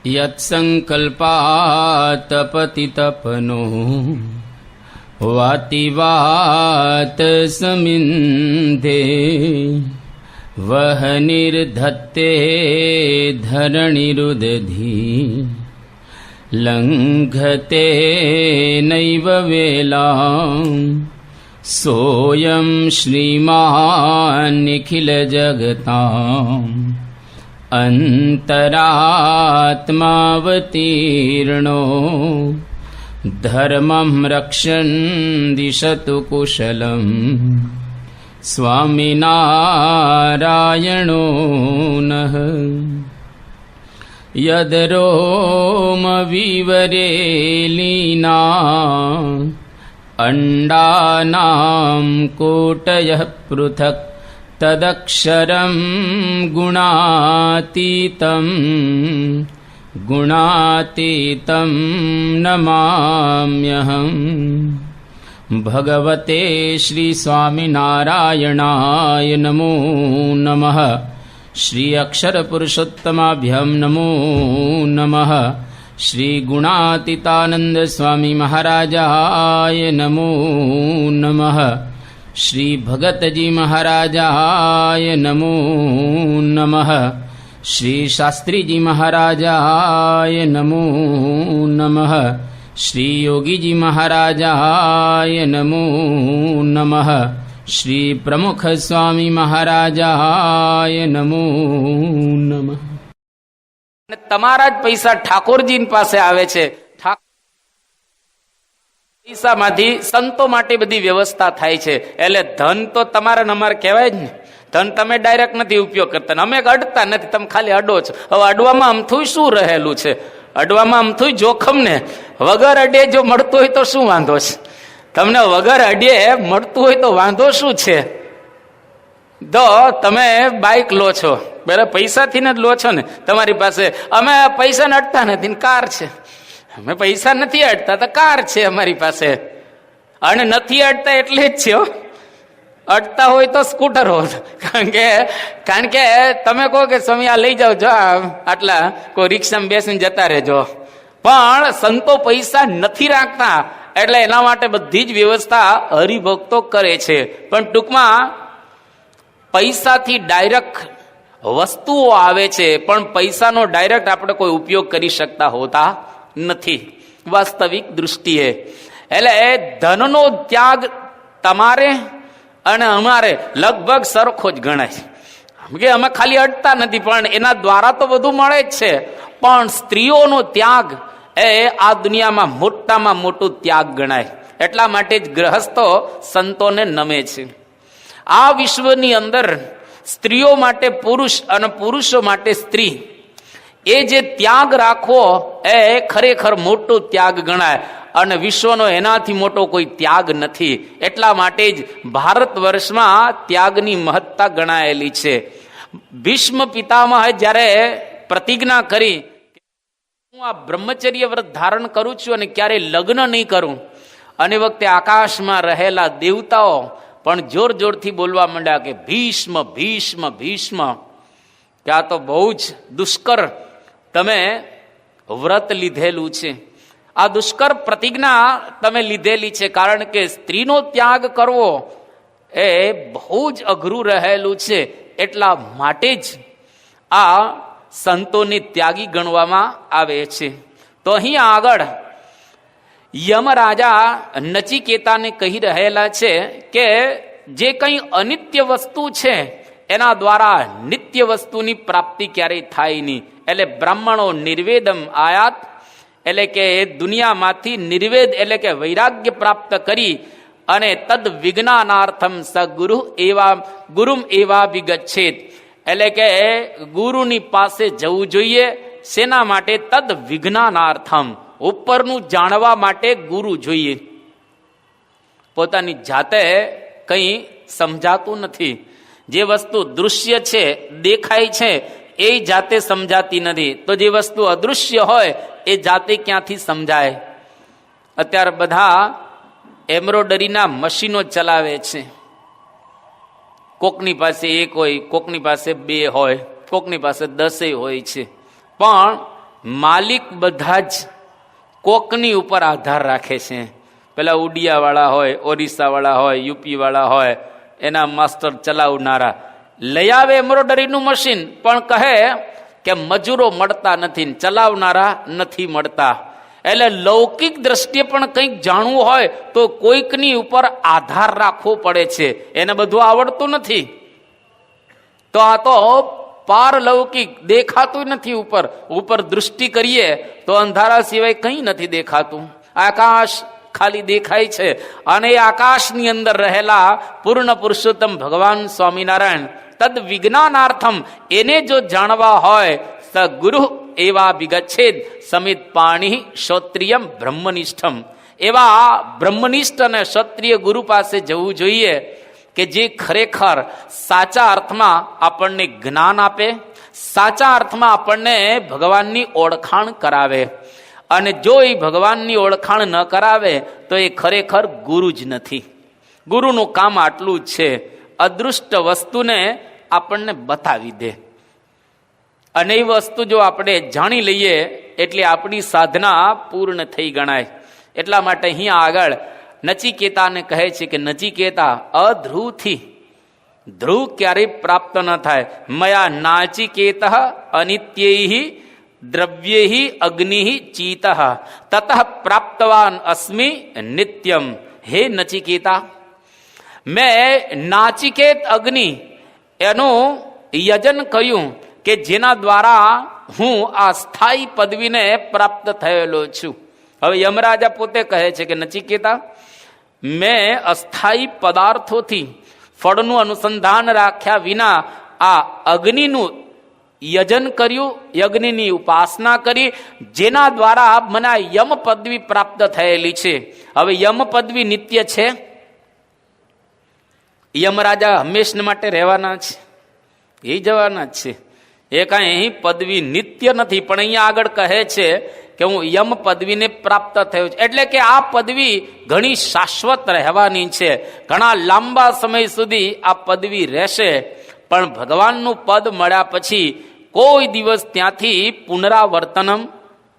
यत्सङ्कल्पातपतितपनो वातिवात समिन्धे वहनिर्धत्ते धरणिरुदधी लङ्घते नैव वेलाम् सोऽयं श्रीमान्निखिलजगताम् अन्तरात्मावतीर्णो धर्मं रक्षन् दिशतु कुशलम् स्वामिनारायणो नः। यदरोमविवरे लीना अण्डानां कोटयः पृथक् तदक्षरं गुणातीतं नमाम्यहम्। भगवते श्री स्वामिनारायणाय नमो नमः। श्री अक्षर पुरुषोत्तमाभ्यं नमो नमः। श्री गुणातीतानंद स्वामी महाराजाय नमो नमः। श्री भगतजी महाराजाय नमो नमः। श्री शास्त्री जी महाराजाय नमो नमः। श्री योगी जी महाराजाय नमो नमः। श्री प्रमुख स्वामी महाराजाय नमो नमः। તમારા જ પૈસા ઠાકોરજી પાસે આવે છે। પૈસામાંથી સંતો માટે બધી વ્યવસ્થા થાય છે। એટલે ધન તો તમારા નમાર કહેવાય જ ને। ધન તમે ડાયરેક્ટ નથી ઉપયોગ કરતા, અમે અડતા નથી, તમે ખાલી અડો છો। હવે અડવામાં અમથું શું રહેલું છે? અડવામાં અમથું જોખમ ને। વગર અડે જો મળતું હોય તો શું વાંધો છે? તમને વગર અડે મળતું હોય તો વાંધો શું છે? તો તમે બાઇક લો છો, બરાબર, પૈસાથી ને જ લો છો ને તમારી પાસે। અમે પૈસા ને અડતા નથી ને કાર છે। અમે પૈસા નથી અડતા તો કાર છે અમારી પાસે, અને નથી અડતા એટલે જ છે। અડતા હોય તો સ્કૂટર હોત, કારણ કે તમે કહો કે સ્વામી આ લઈ જાઓ, જો આટલા કોઈ રિક્ષામાં બેસીને જતા રહેજો। પણ સંતો પૈસા નથી રાખતા, એટલે એના માટે બધી જ વ્યવસ્થા હરિભક્તો કરે છે। પણ ટૂંકમાં પૈસાથી ડાયરેક્ટ વસ્તુઓ આવે છે, પણ પૈસાનો ડાયરેક્ટ આપણે કોઈ ઉપયોગ કરી શકતા હોતા નથી વાસ્તવિક દૃષ્ટિએ। એટલે ધનનો ત્યાગ તમારે અને અમારે લગભગ સરખો જ ગણાય કે અમે ખાલી અડતા નથી, પણ એના દ્વારા તો બધું મળે જ છે। પણ સ્ત્રીઓનો ત્યાગ એ આ દુનિયામાં મોટામાં મોટું ત્યાગ ગણાય। એટલા માટે જ ગ્રહસ્થો સંતોને નમે છે। આ વિશ્વની અંદર સ્ત્રીઓ માટે પુરુષ અને પુરુષો માટે સ્ત્રી, એ જે ત્યાગ રાખવો એ ખરેખર મોટો ત્યાગ ગણાય, અને વિશ્વનો એનાથી મોટો કોઈ ત્યાગ નથી। એટલા માટે જ ભારત વર્ષમાં ત્યાગની મહત્તા ગણાયેલી છે। ભીષ્મ પિતામહે જ્યારે પ્રતિજ્ઞા કરી હું આ બ્રહ્મચર્ય વ્રત ધારણ કરું છું અને ક્યારેય લગ્ન નહીં કરું, અને વખતે આકાશમાં રહેલા દેવતાઓ પણ જોર જોરથી બોલવા માંડ્યા કે ભીષ્મ ભીષ્મ ભીષ્મ, કે આ તો બહુ જ દુષ્કર તમે વ્રત લીધેલું છે। આ દુષ્કર પ્રતિજ્ઞા તમે લીધેલી છે, કારણ કે સ્ત્રીનો ત્યાગ કરવો એ બહુ જ અઘરું રહેલું છે। એટલા માટે જ આ સંતોને ત્યાગી ગણવામાં આવે છે। તો અહીંયા આગળ યમરાજા નચિકેતાને કહી રહેલા છે કે જે કંઈ અનિત્ય વસ્તુ છે એના દ્વારા નિત્ય વસ્તુની પ્રાપ્તિ ક્યારેય થાય નહીં। એટલે બ્રાહ્મણો નિર્વેદમ આયાત, એટલે કે દુનિયામાંથી નિર્વેદ એટલે કે વૈરાગ્ય પ્રાપ્ત કરી અને તદ વિજ્ઞાનાર્થમ સ ગુરુમ એવા વિગચ્છેત, એટલે કે ગુરુની પાસે જવું જોઈએ। શેના માટે? તદ વિજ્ઞાનાર્થમ, ઉપરનું જાણવા માટે ગુરુ જોઈએ। પોતાની જાતે કંઈ સમજાતું નથી। જે વસ્તુ દૃશ્ય છે, દેખાય છે, એ જાતે સમજાતી નથી, તો જે વસ્તુ અદૃશ્ય હોય એ જાતે ક્યાંથી સમજાય? અત્યારે બધા એમ્બ્રોડરીના મશીનો ચલાવે છે। કોકની પાસે એક હોય, કોકની પાસે બે હોય, કોકની પાસે 10 હોય છે, પણ માલિક બધા જ કોકની ઉપર આધાર રાખે છે. પેલા ઉડિયાવાળા હોય, ઓરિસ્સાવાળા હોય, યુપીવાળા હોય, એના માસ્ટર ચલાવનારા લઈ આવે એમ્બ્રોડરીનું મશીન, પણ કહે કે મજૂરો મળતા નથી, ચલાવનારા નથી મળતા. એટલે લૌકિક દ્રષ્ટિએ પણ કંઈક જાણવું હોય તો કોઈકની ઉપર આધાર રાખવો પડે છે. એને બધું આવડતું નથી. તો આ તો પારલૌકિક, દેખાતું નથી. ઉપર દૃષ્ટિ કરીએ તો અંધારા સિવાય કંઈ નથી દેખાતું. આકાશ ખાલી દેખાય છે. અને એ આકાશની અંદર રહેલા પૂર્ણ પુરુષોત્તમ ભગવાન સ્વામિનારાયણ તદ વિજ્ઞાનાર્થમ, એને જો જાણવા હોય સ ગુરુ એવા વિગચ્છેદ સમિત પાણી શ્રોત્રિયમ બ્રહ્મનિષ્ઠમ. એવા બ્રહ્મનિષ્ઠ અને ક્ષત્રિય ગુરુ પાસે જવું જોઈએ કે જે ખરેખર સાચા અર્થમાં આપણને જ્ઞાન આપે, સાચા અર્થમાં આપણને ભગવાનની ઓળખાણ કરાવે. અને જો એ ભગવાનની ઓળખાણ ન કરાવે તો એ ખરેખર ગુરુ જ નથી. ગુરુનું કામ આટલું જ છે, અદૃષ્ટ વસ્તુને આપણને બતાવી દે. અને એ વસ્તુ જો આપણે જાણી લઈએ એટલે આપણી સાધના પૂર્ણ થઈ ગણાય. એટલા માટે અહીંયા આગળ નચિકેતાને કહે છે કે નચિકેતા, અધ્રુવથી ધ્રુવ ક્યારેય પ્રાપ્ત ન થાય. મયા નાચિકેત અનિત્યૈ દ્રવ્યૈ અગ્નિ ચીત તત પ્રાપ્તવાન અસ્મિ નિત્યમ. હે નચિકેતા, મેં નાચિકેત અગ્નિ એનું યજન કર્યું કે જેના દ્વારા હું આ સ્થાયી પદવીને પ્રાપ્ત થયેલો છું. હવે યમરાજા પોતે કહે છે કે નચિકેતા, મેં અસ્થાયી પદાર્થોથી ફળનું અનુસંધાન રાખ્યા વિના આ અગ્નિનું યજન કર્યું, યજ્ઞની ઉપાસના કરી, જેના દ્વારા મને આ યમ પદવી પ્રાપ્ત થયેલી છે. હવે યમ પદવી નિત્ય છે? યમરાજા હંમેશા માટે રહેવાના છે, એ જવાના જ છે. એ કાંઈ પદવી નિત્ય નથી. પણ અહીંયા આગળ કહે છે કે હું યમ પદવીને પ્રાપ્ત થયો છું. એટલે કે આ પદવી ઘણી શાશ્વત રહેવાની છે, ઘણા લાંબા સમય સુધી આ પદવી રહેશે. પણ ભગવાનનું પદ મળ્યા પછી કોઈ દિવસ ત્યાંથી પુનરાવર્તનમ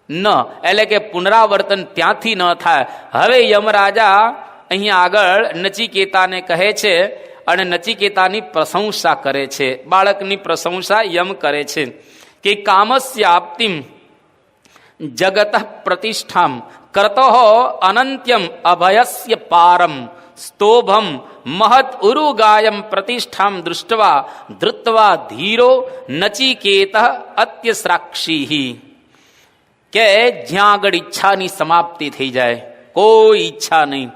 ન, એટલે કે પુનરાવર્તન ત્યાંથી ન થાય. હવે યમરાજા અહીંયા આગળ નચિકેતાને કહે છે અને નચિકેતાની પ્રશંસા કરે છે. બાળકની પ્રશંસા યમ કરે છે કે કામસ્ય આપતિમ જગત પ્રતિષ્ઠામ કરતો અનંત્યમ અભયસ્ય પારમ સ્તોભમ મહત ઉરુગાયમ પ્રતિષ્ઠામ દૃષ્ટવા ધૃત્વા ધીરો નચિકેત અત્યસ્રાક્ષી. કે જ્યાં આગળ ઈચ્છાની સમાપ્તિ થઈ જાય, કોઈ ઈચ્છા નહીં,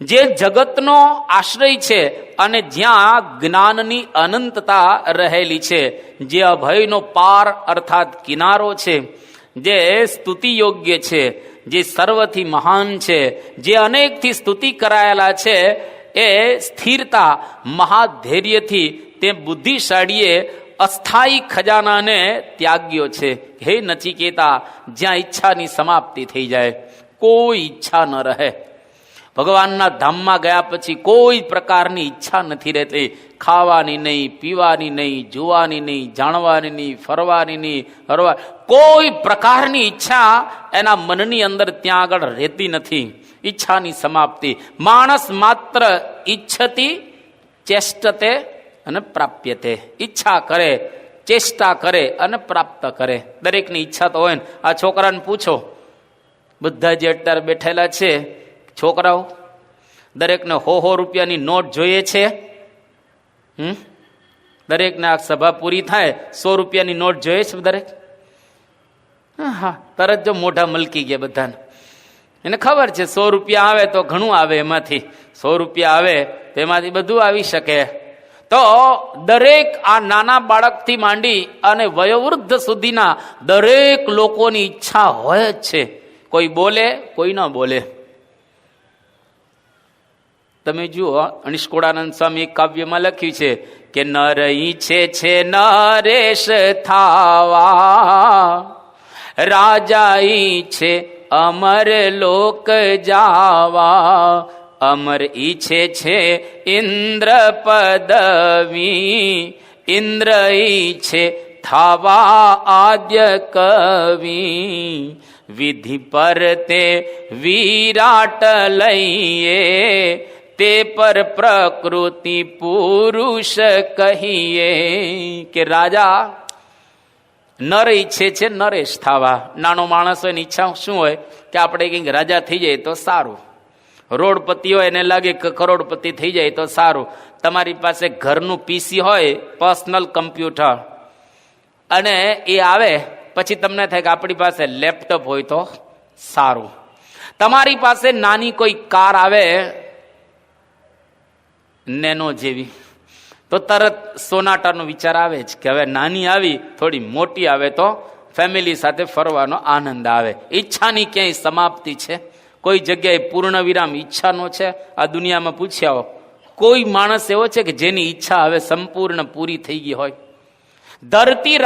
જે જગતનો આશ્રય છે અને જ્યાં જ્ઞાનની અનંતતા રહેલી છે, જે અભયનો પાર અર્થાત કિનારો છે, જે સ્તુતિ યોગ્ય છે, જે સર્વથી મહાન છે, જે અનેકથી સ્તુતિ કરાયેલા છે, એ સ્થિરતા મહાધૈર્યથી તે બુદ્ધિશાળીએ અસ્થાયી ખજાનાને ત્યાગ્યો છે. હે નચિકેતા, જ્યાં ઈચ્છાની સમાપ્તિ થઈ જાય, કોઈ ઈચ્છા ન રહે. ભગવાનના ધામમાં ગયા પછી કોઈ પ્રકારની ઈચ્છા નથી રહેતી. ખાવાની નહીં, પીવાની નહીં, જોવાની નહીં, જાણવાની નહીં, ફરવાની નહીં, કોઈ પ્રકારની ઈચ્છા એના મનની અંદર ત્યાં આગળ રહેતી નથી. ઈચ્છાની સમાપ્તિ. માણસ માત્ર ઈચ્છતી ચેષ્ટતે અને પ્રાપ્યતે. ઈચ્છા કરે, ચેષ્ટા કરે અને પ્રાપ્ત કરે. દરેકની ઈચ્છા તો હોય ને. આ છોકરાને પૂછો, બધા જે અત્યારે બેઠેલા છે છોકરાઓ, દરેકને 100 રૂપિયાની નોટ જોઈએ છે. દરેકને આ સભા પૂરી થાય 100 રૂપિયાની નોટ જોઈએ છે દરેક? હા, તરત જો મોઢા મલકી ગયા બધાને. એને ખબર છે 100 રૂપિયા આવે તો ઘણું આવે, એમાંથી 100 રૂપિયા આવે તો એમાંથી બધું આવી શકે. તો દરેક આ નાના બાળકથી માંડી અને વયોવૃદ્ધ સુધીના દરેક લોકોની ઈચ્છા હોય જ છે. કોઈ બોલે, કોઈ ન બોલે. તમે જુઓ, નિષ્કુળાનંદ સ્વામી એક કાવ્યમાં લખ્યું છે કે નર ઈચ્છે છે નરેશ થાવા, રાજા ઈચ્છે અમર લોક જાવા, અમર ઈચ્છે છે ઇન્દ્ર પદવી, ઇન્દ્ર ઈચ્છે થાવા આદ્ય કવિ, વિધિ પર તે વિરાટ લઈએ, તે પર પ્રકૃતિ પુરુષ કહીએ. કે રાજા નર ઈચ્છે છે નરેશ થવા. નાનો માણસ હોય ને ઈચ્છા શું હોય કે આપણે કંઈક રાજા થઈ જાય તો સારું. રોડપતિ હોય એને લાગે કે કરોડપતિ થઈ જાય તો સારું. તમારી પાસે ઘરનું પીસી હોય, પર્સનલ કમ્પ્યુટર, અને એ આવે પછી તમને થાય કે આપણી પાસે લેપટોપ હોય તો સારું. તમારી પાસે નાની કોઈ કાર આવે નેનો જેવી, તો તરત સોનાટાનો વિચાર આવે જ કે હવે નાની આવી, થોડી મોટી આવે તો ફેમિલી સાથે ફરવાનો આનંદ આવે. ઈચ્છાની ક્યાંય સમાપ્તિ છે? કોઈ જગ્યાએ પૂર્ણ વિરામ ઈચ્છાનો છે? આ દુનિયામાં પૂછ્યા કોઈ માણસ એવો છે કે જેની ઈચ્છા હવે સંપૂર્ણ પૂરી થઈ ગઈ હોય? ધરતી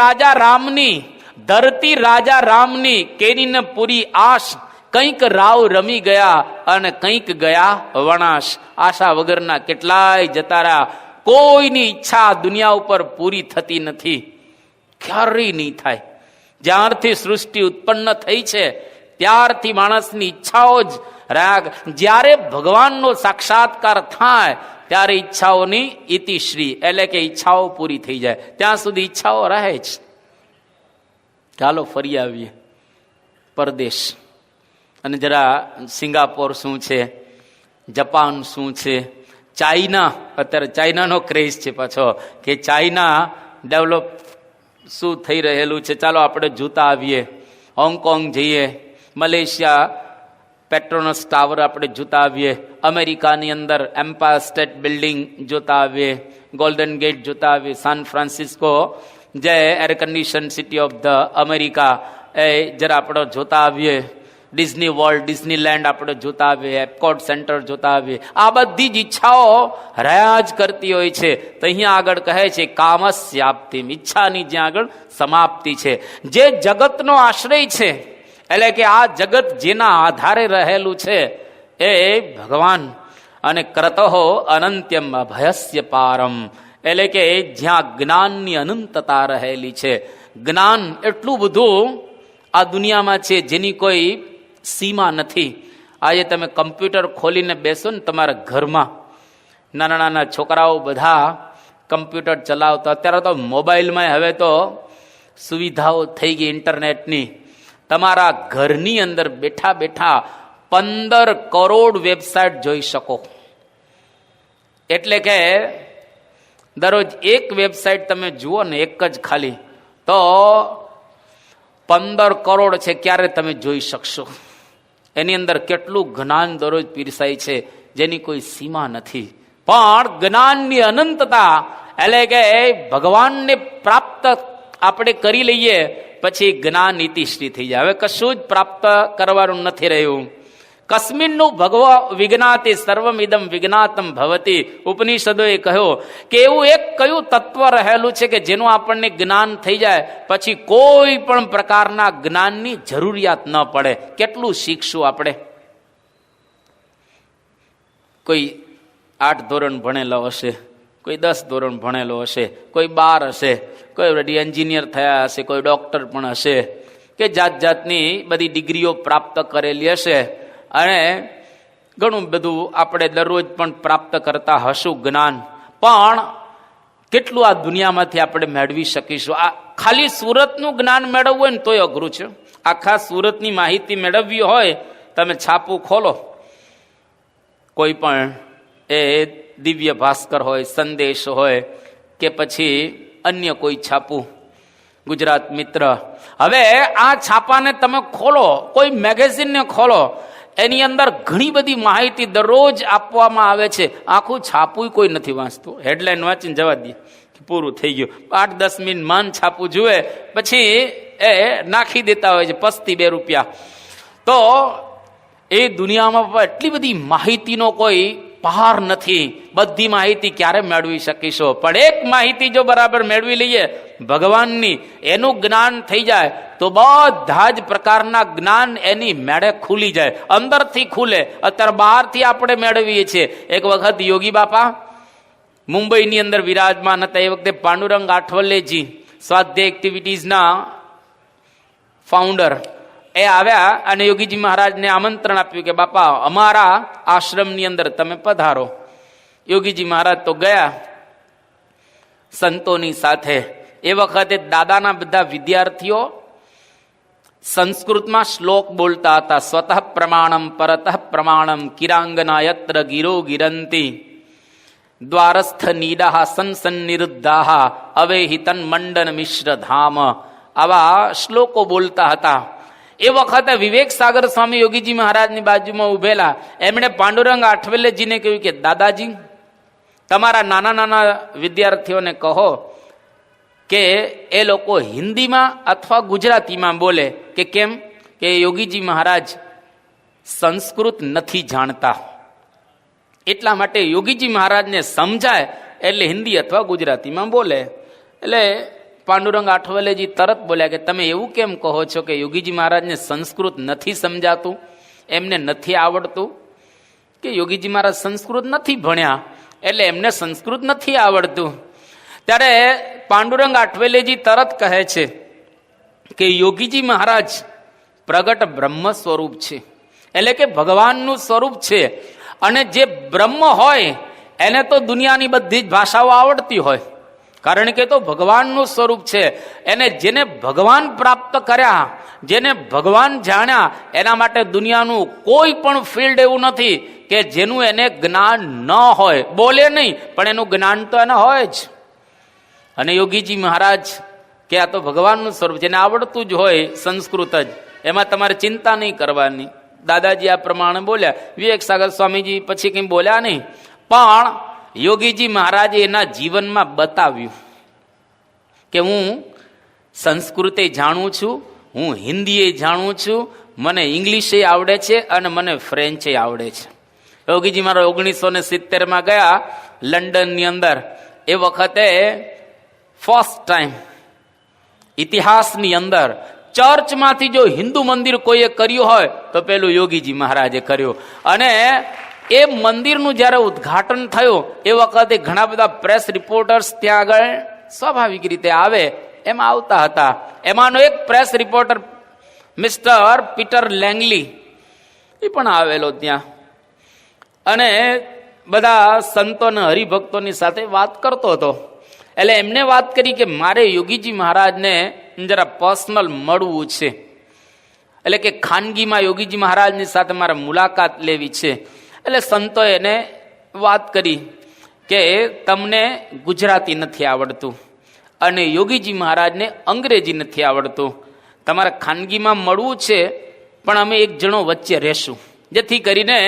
રાજા રામની કેરીને પૂરી આશ, કંઈક રાવ રમી ગયા અને કંઈક ગયા વણાશ. આશા વગરના કેટલાય જતા રહ્યા. કોઈની ઈચ્છા દુનિયા ઉપર પૂરી થતી નથી, ક્યારેય નહીં થાય. જ્યારથી સૃષ્ટિ ઉત્પન્ન થઈ છે ત્યારથી માણસની ઈચ્છાઓ જ રાગ. જ્યારે ભગવાનનો સાક્ષાત્કાર થાય ત્યારે ઈચ્છાઓની ઇતિશ્રી, એટલે કે ઈચ્છાઓ પૂરી થઈ જાય. ત્યાં સુધી ઈચ્છાઓ રહે જ. ચાલો ફરી આવીએ પરદેશ. અને જરા સિંગાપોર શું છે, જાપાન શું છે, ચાઇના, અત્યારે ચાઇનાનો ક્રેઝ છે પાછો, કે ચાઇના ડેવલપ શું થઈ રહેલું છે. ચાલો આપણે જોતા આવીએ. હોંગકોંગ જઈએ, મલેશિયા પેટ્રોનસ ટાવર આપણે જોતા આવીએ, અમેરિકાની અંદર એમ્પાયર સ્ટેટ બિલ્ડિંગ જોતા આવીએ, ગોલ્ડન ગેટ જોતા આવીએ, સાન ફ્રાન્સિસ્કો જે air condition city of the America એ જરા આપણે જોતા આવીએ. ડિઝની વર્લ્ડ, ડિઝનીલેન્ડ આપણે જોતા આવીએ, એપકોટ સેન્ટર જોતા આવીએ. આ બધી જ ઈચ્છાઓ રહ્યા જ કરતી હોય છે. તો અહીંયા આગળ કહે છે કામસ્યાપ્તિ, ઈચ્છાની જ્યાં આગળ સમાપ્તિ છે. જે જગતનો આશ્રય છે, એટલે કે આ જગત જેના આધારે રહેલું છે એ ભગવાન. અને ક્રતહો અનંત્યમ અભયસ્ય પારમ, એટલે કે જ્યાં જ્ઞાનની અનંતતા રહેલી છે. જ્ઞાન એટલું બધું આ દુનિયામાં છે જેની કોઈ સીમા નથી. આજે તમે કમ્પ્યુટર ખોલીને બેસો ને તમારા ઘરમાં, નાના નાના છોકરાઓ બધા કમ્પ્યુટર ચલાવતા. અત્યારે તો મોબાઈલમાં હવે તો સુવિધાઓ થઈ ગઈ ઇન્ટરનેટની. તમારા ઘરની અંદર બેઠા બેઠા 15 કરોડ વેબસાઇટ જોઈ શકો. એટલે કે દરરોજ એક વેબસાઇટ તમે જુઓ ને, એક જ ખાલી, તો 15 કરોડ છે. ક્યારે તમે જોઈ શકશો? એની અંદર કેટલું જ્ઞાન દરરોજ પીરસાય છે જેની કોઈ સીમા નથી. પણ જ્ઞાનની અનંતતા, એટલે કે ભગવાનને પ્રાપ્ત આપણે કરી લઈએ પછી જ્ઞાન ઇતિશ્રી થઈ જાય. હવે કશું જ પ્રાપ્ત કરવાનું નથી રહ્યું. કસ્મિન્નું ભગવા વિજ્ઞાતે સર્વમિદમ વિજ્ઞાતમ ભવતી. ઉપનિષદોએ કહ્યું કે એવું એક કયું તત્વ રહેલું છે કે જેનું આપણને જ્ઞાન થઈ જાય પછી કોઈ પણ પ્રકારના જ્ઞાનની જરૂરિયાત ન પડે. કેટલું શીખશું આપણે? કોઈ 8 ધોરણ ભણેલો હશે, કોઈ 10 ધોરણ ભણેલો હશે, કોઈ 12 હશે, કોઈ એન્જિનિયર થયા હશે, કોઈ ડોક્ટર પણ હશે, કે જાત જાતની બધી ડિગ્રીઓ પ્રાપ્ત કરેલી હશે. અને ઘણું બધું આપણે દરરોજ પણ પ્રાપ્ત કરતા હશું જ્ઞાન. પણ કેટલું આ દુનિયામાંથી આપણે મેળવી શકીશું? આ ખાલી સુરતનું જ્ઞાન મેળવવું હોય ને તોય અઘરું છે. આખા સુરતની માહિતી મેળવવી હોય, તમે છાપું ખોલો, કોઈ પણ, એ દિવ્ય ભાસ્કર હોય, સંદેશ હોય, કે પછી અન્ય કોઈ છાપું, ગુજરાત મિત્ર. હવે આ છાપાને તમે ખોલો, કોઈ મેગેઝિનને ખોલો, એની અંદર ઘણી બધી માહિતી દરરોજ આપવામાં આવે છે. આખું છાપું કોઈ નથી વાંચતું. હેડલાઇન વાંચીને જવા દે, પૂરું થઈ ગયું. 8-10 મિનિટ માન છાપું જુએ, પછી એ નાખી દેતા હોય છે 65 રૂપિયા. તો એ દુનિયામાં એટલી બધી માહિતીનો કોઈ પાર નથી. બધી માહિતી ક્યારે મેળવી શકીશો? પણ એક માહિતી જો બરાબર મેળવી લઈએ ભગવાનની, એનું જ્ઞાન થઈ જાય તો બધા જ પ્રકારના જ્ઞાન એની મેળે ખુલી જાય, અંદરથી ખુલે. અત્યારે બહારથી આપણે મેળવીએ છીએ. એક વખત યોગી બાપા મુંબઈની અંદર વિરાજમાન હતા. એ વખતે પાંડુરંગ આઠવલેજી સ્વાધ્યાય એક્ટિવિટીઝના ફાઉન્ડર એ આવ્યા અને યોગીજી મહારાજને આમંત્રણ આપ્યું કે બાપા અમારા આશ્રમની અંદર તમે પધારો. યોગીજી મહારાજ તો ગયા સંતોની સાથે. એ વખતે દાદાના બધા વિદ્યાર્થીઓ સંસ્કૃતમાં શ્લોક બોલતા હતા. સ્વતઃ પ્રમાણમ પરતઃ પ્રમાણમ કિરાંગના યત્ર ગિરો ગિરંતી દ્વારસ્થ નીડાહ સંસન્નિરુદ્ધાહ અવેહિતન મંડન મિશ્ર ધામ. આવા શ્લોકો બોલતા હતા. એ વખતે વિવેક સાગર સ્વામી યોગીજી મહારાજની બાજુમાં ઉભેલા. એમણે પાંડુરંગ આઠવલેજીને કહ્યું કે દાદાજી તમારા નાના નાના વિદ્યાર્થીઓને કહો કે એ લોકો હિન્દીમાં અથવા ગુજરાતીમાં બોલે. કે કેમ? કે યોગીજી મહારાજ સંસ્કૃત નથી જાણતા, એટલા માટે યોગીજી મહારાજને સમજાય એટલે હિન્દી અથવા ગુજરાતીમાં બોલે. એટલે પાંડુરંગ આઠવલેજી તરત બોલ્યા કે તમે એવું કેમ કહો છો કે યોગીજી મહારાજને સંસ્કૃત નથી સમજાતું, એમને નથી આવડતું? કે યોગીજી મહારાજ સંસ્કૃત નથી ભણ્યા એટલે એમને સંસ્કૃત નથી આવડતું. ત્યારે પાંડુરંગ આઠવલેજી તરત કહે છે કે યોગીજી મહારાજ પ્રગટ બ્રહ્મ સ્વરૂપ છે, એટલે કે ભગવાનનું સ્વરૂપ છે. અને જે બ્રહ્મ હોય એને તો દુનિયાની બધી જ ભાષાઓ આવડતી હોય, કારણ કે તો ભગવાનનું સ્વરૂપ છે. એને જેને ભગવાન પ્રાપ્ત કર્યા, જેને ભગવાન જાણ્યા, એના માટે દુનિયાનું કોઈ પણ ફિલ્ડ એવું નથી કે જેનું એને જ્ઞાન ન હોય. બોલે નહીં પણ એનું જ્ઞાન તો એને હોય જ. અને યોગીજી મહારાજ કે આ તો ભગવાનનું સ્વરૂપ છે, એને આવડતું જ હોય સંસ્કૃત જ, એમાં તમારે ચિંતા નહીં કરવાની. દાદાજી આ પ્રમાણે બોલ્યા. વિવેક સાગર સ્વામીજી પછી કંઈ બોલ્યા નહીં, પણ યોગીજી મહારાજે એના જીવનમાં બતાવ્યું કે હું સંસ્કૃતે જાણું છું, હું હિન્દીએ જાણું છું, મને ઇંગ્લિશે આવડે છે અને મને ફ્રેન્ચે આવડે છે. યોગીજી મહારાજ 1970માં ગયા લંડનની અંદર. એ વખતે ફર્સ્ટ ટાઈમ ઇતિહાસની અંદર ચર્ચમાંથી જો હિન્દુ મંદિર કોઈએ કર્યું હોય તો પેલું યોગીજી મહારાજે કર્યું. અને એ મંદિરનું જ્યારે ઉદ્ઘાટન થયું એ વખતે ઘણા બધા પ્રેસ રિપોર્ટર્સ ત્યાં આગળ સ્વાભાવિક રીતે આવે એમ આવતા હતા. એમાંનો એક press reporter mister Peter Langley એ પણ આવેલો ત્યાં, અને બધા સંતો અને હરિભક્તોની સાથે વાત કરતો હતો. એટલે એમને વાત કરી કે મારે યોગીજી મહારાજને જરા પર્સનલ મળવું છે, એટલે કે ખાનગીમાં યોગીજી મહારાજની સાથે મારે મુલાકાત લેવી છે. એટલે સંતોએ એને વાત કરી કે તમને ગુજરાતી નથી આવડતું અને યોગીજી મહારાજને અંગ્રેજી નથી આવડતું, તમારે ખાનગીમાં મળવું છે, પણ અમે એક જણો વચ્ચે રહેશું જેથી કરીને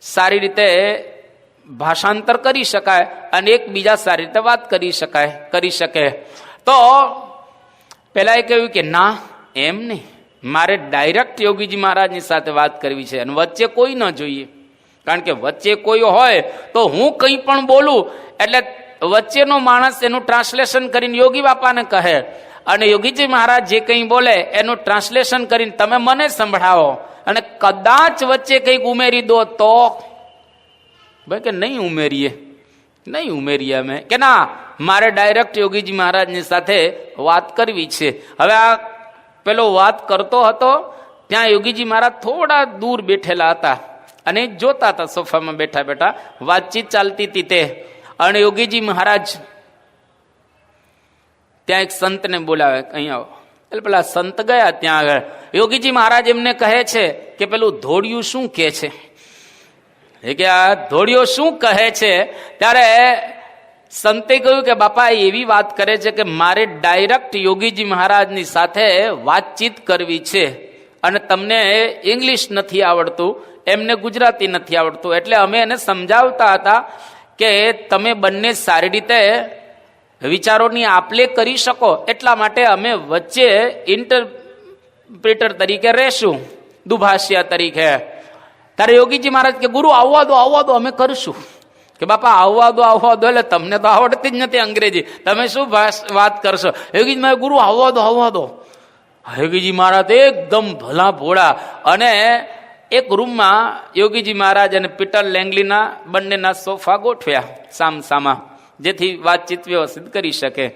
સારી રીતે ભાષાંતર કરી શકાય અને એકબીજા સારી રીતે વાત કરી શકે. તો પેલા એ કહ્યું કે ના, એમ નહીં, મારે ડાયરેક્ટ યોગીજી મહારાજની સાથે વાત કરવી છે અને વચ્ચે કોઈ ન જોઈએ, કારણ કે વચ્ચે કોઈ હોય તો હું કંઈ પણ બોલું એટલે વચ્ચેનો માણસ એનું ટ્રાન્સલેશન કરીને યોગી બાપાને કહે અને યોગીજી મહારાજ જે કંઈ બોલે એનું ટ્રાન્સલેશન કરીને તમે મને સંભળાવો, અને કદાચ વચ્ચે કંઈક ઉમેરી દો તો ભાઈ કે નહીં ઉમેરીએ અમે, કે ના, મારે ડાયરેક્ટ યોગીજી મહારાજની સાથે વાત કરવી છે. હવે આ પેલો વાત કરતો હતો ત્યાં યોગીજી મહારાજ થોડા દૂર બેઠેલા હતા અને જોતા હતા સોફામાં બેઠા બેઠા, વાતચીત ચાલતી હતી તે. અને યોગીજી મહારાજ ત્યાં એક સંતને બોલાવે, અહીંયા આવો. એટલે પેલા સંત ગયા ત્યાં આગળ. યોગીજી મહારાજ એમને કહે છે કે પેલું ધોળિયું શું કહે છે, કે આ ધોળિયો શું કહે છે? ત્યારે સંતે કહ્યું કે બાપા એવી વાત કરે છે કે મારે ડાયરેક્ટ યોગીજી મહારાજની સાથે વાતચીત કરવી છે અને તમને ઇંગ્લિશ નથી આવડતું, એમને ગુજરાતી નથી આવડતું, એટલે અમે એને સમજાવતા હતા કે તમે બંને સારી રીતે વિચારોની આપલે કરી શકો, એટલા માટે અમે વચ્ચે ઇન્ટરપ્રિટર તરીકે રહેશું, દુભાષિયા તરીકે. ત્યારે યોગીજી મહારાજ કે ગુરુ આવવા દો અમે કરશું. કે બાપા આવવા દો એટલે તમને તો આવડતી જ નથી અંગ્રેજી, તમે શું વાત કરશો? યોગીજી મહારાજ ગુરુ આવવા દો. યોગીજી મહારાજ એકદમ ભલા ભોળા, અને એક રૂમમાં યોગીજી મહારાજ અને પીટર લેંગલીના બંનેના સોફા ગોઠવ્યા સામસામા, જેથી વાતચીત વ્યવસ્થિત કરી શકે.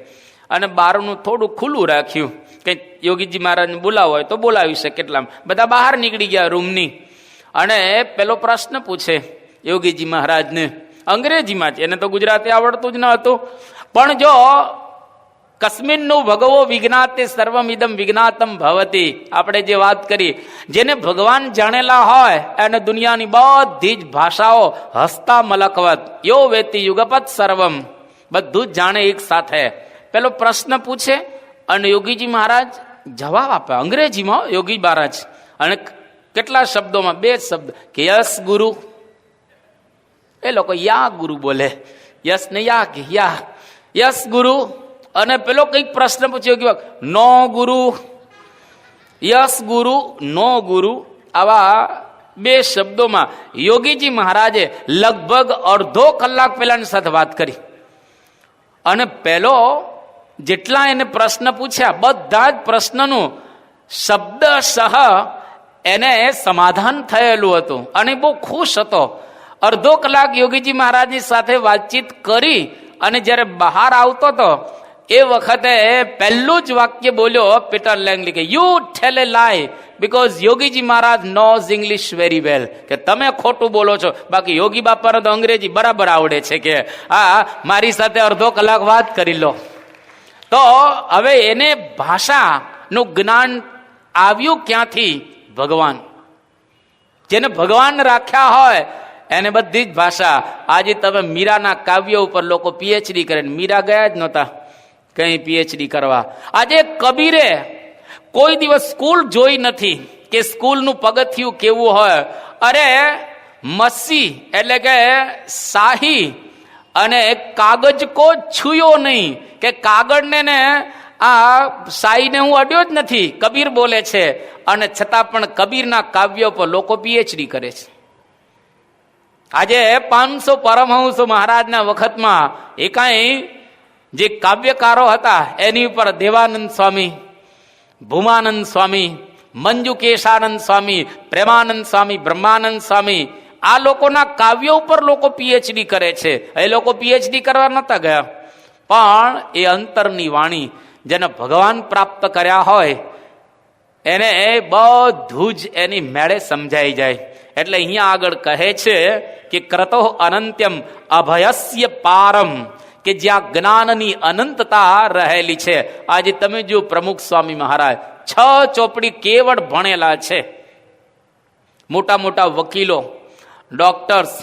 અને બહારનું થોડું ખુલ્લું રાખ્યું, કંઈક યોગીજી મહારાજને બોલાવો હોય તો બોલાવી શકે. કેટલામ બધા બહાર નીકળી ગયા રૂમની, અને પેલો પ્રશ્ન પૂછે યોગીજી મહારાજને અંગ્રેજીમાં. એને તો ગુજરાતી આવડતું જ ન હતું, પણ જો કસ્મિન્નું ભગવો વિજ્ઞાતે સર્વમિદમ વિજ્ઞાતમ ભવતી, આપણે જે વાત કરી, જેને ભગવાન જાણેલા હોય એને દુનિયાની બધી જ ભાષાઓ હસતા મલકવત યો વેતી યુગપત સર્વમ, બધું જ જાણે એક સાથે. પેલો પ્રશ્ન પૂછે અને યોગીજી મહારાજ જવાબ આપે અંગ્રેજીમાં. યોગી મહારાજ અને કેટલા શબ્દોમાં? 2 શબ્દ કે યસ ગુરુ. એ લોકો યા ગુરુ બોલે, યસ ને યા કે યા, યસ ગુરુ. અને પેલો કઈક પ્રશ્ન પૂછ્યો કે નો ગુરુ, યસ ગુરુ, નો ગુરુ. આવા 2 શબ્દોમાં યોગીજી મહારાજે લગભગ અડધો કલાક પેલાની સાથે વાત કરી. અને પેલો જેટલા એને પ્રશ્ન પૂછ્યા બધા જ પ્રશ્નનું શબ્દશઃ એને સમાધાન થયેલું હતું, અને બહુ ખુશ હતો. અડધો કલાક યોગીજી મહારાજની સાથે વાતચીત કરી અને જ્યારે બહાર આવતો હતો એ વખતે પહેલું જ વાક્ય બોલ્યો પીટર લેંગલી કે you tell a lie because Yogiji Maharaj knows English very well, કે તમે ખોટું બોલો છો, બાકી યોગી બાપાને તો અંગ્રેજી બરાબર આવડે છે, કે આ મારી સાથે અડધો કલાક વાત કરી લો. તો હવે એને ભાષાનું જ્ઞાન આવ્યું ક્યાંથી? ભગવાન. જેને ભગવાન રાખ્યા હોય એને બધી જ ભાષા. આજે તમે મીરાના કાવ્ય ઉપર લોકો પીએચડી કરે, મીરા ગયા જ નહોતા કઈ પીએચડી કરવા. આજે કબીરે કોઈ દિવસ સ્કૂલ જોઈ નથી કે સ્કૂલનું પગથિયું કેવું હોય. અરે મસી એટલે કે શાહી અને કાગજ કો છુયો નહીં, કે કાગળને ને આ શાહીને હું અડ્યો જ નથી, કબીર બોલે છે. અને છતાં પણ કબીરના કાવ્યો પર લોકો પીએચડી કરે છે. આજે 500 પરમહંસો મહારાજના વખતમાં એકાઈ જે કાવ્યકારો હતા એની ઉપર દેવાનંદ સ્વામી, ભૂમાનંદ સ્વામી, મંજુકેશાનંદ સ્વામી, પ્રેમાનંદ સ્વામી, બ્રહ્માનંદ સ્વામી, આ લોકોના કાવ્યો ઉપર લોકો પીએચડી કરે છે. એ લોકો પીએચડી કરવા નહોતા ગયા, પણ એ અંતરની વાણી જેને ભગવાન પ્રાપ્ત કર્યા હોય એને બધું જ એની મેળે સમજાઈ જાય. એટલે અહીંયા આગળ કહે છે કે ક્રતો અનંત્યમ અભયસ્ય પારમ, કે જ્યાં જ્ઞાનની અનંતતા રહેલી છે. આજે તમે જો પ્રમુખ સ્વામી મહારાજ 6 ચોપડી કેવળ ભણેલા છે. મોટા મોટા વકીલો, ડોક્ટર્સ,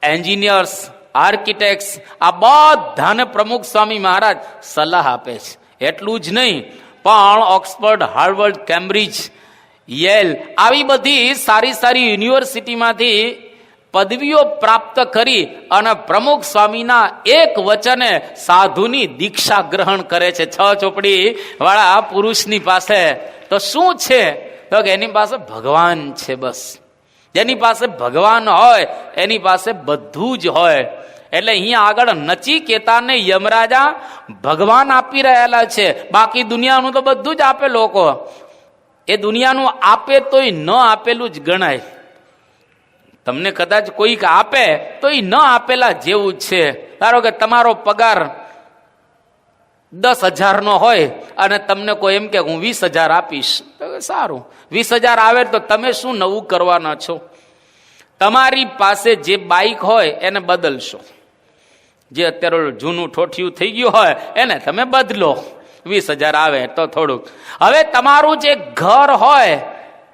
એન્જિનિયર્સ, આર્કિટેક્ટ્સ, આ બધાને પ્રમુખ સ્વામી મહારાજ સલાહ આપે છે. એટલું જ નહીં, પણ ઓક્સફર્ડ, હાર્વર્ડ, કેમ્બ્રિજ, યેલ આવી બધી સારી સારી યુનિવર્સિટીમાંથી પદવીઓ પ્રાપ્ત કરી અને પ્રમુખ સ્વામીના એક વચને સાધુની દીક્ષા ગ્રહણ કરે છે 6 ચોપડી વાળા પુરુષની પાસે. તો શું છે? તો કે એની પાસે ભગવાન છે. બસ જેની પાસે ભગવાન હોય એની પાસે બધું જ હોય. એટલે અહીંયા આગળ નચિકેતાને યમરાજા ભગવાન આપી રહેલા છે, બાકી દુનિયાનું તો બધું જ આપે. લોકો એ દુનિયાનું આપે તોય ન આપેલું જ ગણાય. તમને કદાચ કોઈક આપે તો એ ન આપેલા જેવું જ છે. ધારો કે તમારો પગાર 10,000 નો હોય અને તમને કોઈ એમ કે હું 20,000 આપીશ, તો સારું, 20,000 આવે તો તમે શું નવું કરવાના છો? તમારી પાસે જે બાઈક હોય એને બદલશો, જે અત્યારે જૂનું ઠોઠિયું થઈ ગયું હોય એને તમે બદલો, 20,000 આવે તો થોડુંક. હવે તમારું જે ઘર હોય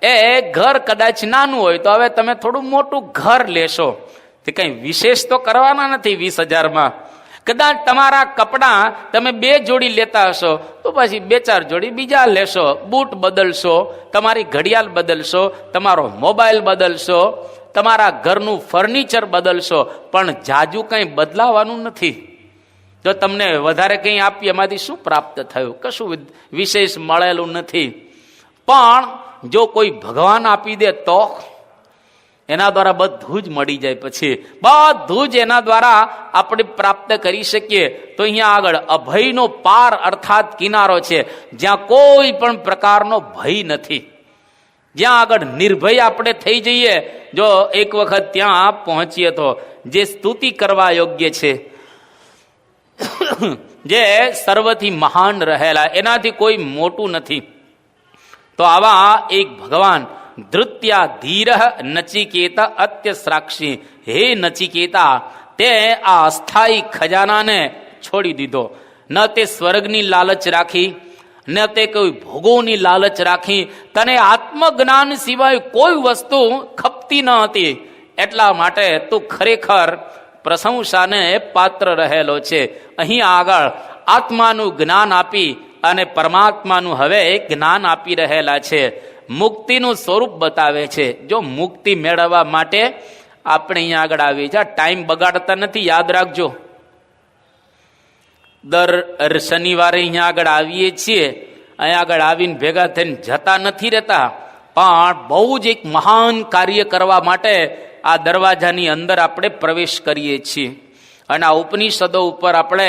એ ઘર કદાચ નાનું હોય તો હવે તમે થોડું મોટું ઘર લેશો, તે કઈ વિશેષ તો કરવાના નથી 20,000માં. કદાચ તમારા કપડાં તમે 2 જોડી લેતા હશો તો પછી 2-4 જોડી બીજા લેશો, બૂટ બદલશો, તમારી ઘડિયાળ બદલશો, તમારો મોબાઈલ બદલશો, તમારા ઘરનું ફર્નિચર બદલશો, પણ જાજુ કંઈ બદલાવાનું નથી. જો તમને વધારે કંઈ આપી એમાંથી શું પ્રાપ્ત થયું? કશું વિશેષ મળેલું નથી. પણ જો કોઈ ભગવાન આપી દે તો એના દ્વારા બધું જ મળી જાય. પછી બધું જ એના દ્વારા આપણે પ્રાપ્ત કરી શકીએ. તો અહીંયા આગળ અભયનો પાર અર્થાત કિનારો છે, જ્યાં કોઈ પણ પ્રકારનો ભય નથી, જ્યાં આગળ નિર્ભય આપણે થઈ જઈએ. જો એક વખત ત્યાં પહોંચીએ તો જે સ્તુતિ કરવા યોગ્ય છે, જે સર્વથી મહાન રહેલા, એનાથી કોઈ મોટું નથી. તો આવા એક ભગવાન ધૃત્યા ધીર નચિકેતા અત્યસ્રાક્ષી. હે નચિકેતા, તે આ અસ્થાયી ખજાનાને છોડી દીધો. ન તે સ્વર્ગની લાલચ રાખી, ન તે કોઈ ભોગોની લાલચ રાખી. તને આત્મજ્ઞાન સિવાય કોઈ વસ્તુ ખપતી ન હતી. એટલા માટે તું ખરેખર પ્રશંસાને પાત્ર રહેલો છે. અહીં આગળ આત્માનું જ્ઞાન આપી અને પરમાત્માનું હવે જ્ઞાન આપી રહેલા છે. મુક્તિનું સ્વરૂપ બતાવે છે. જો મુક્તિ મેળવવા માટે આપણે અહીંયા આગળ આવી છે, ટાઈમ બગાડતા નથી, યાદ રાખજો. દર શનિવારે અહીંયા આગળ આવીએ છીએ, અહીંયા આગળ આવીને ભેગા થઈને જતા નથી રહેતા, પણ બહુ જ એક મહાન કાર્ય કરવા માટે આ દરવાજાની અંદર આપણે પ્રવેશ કરીએ છીએ અને આ ઉપનિષદો ઉપર આપણે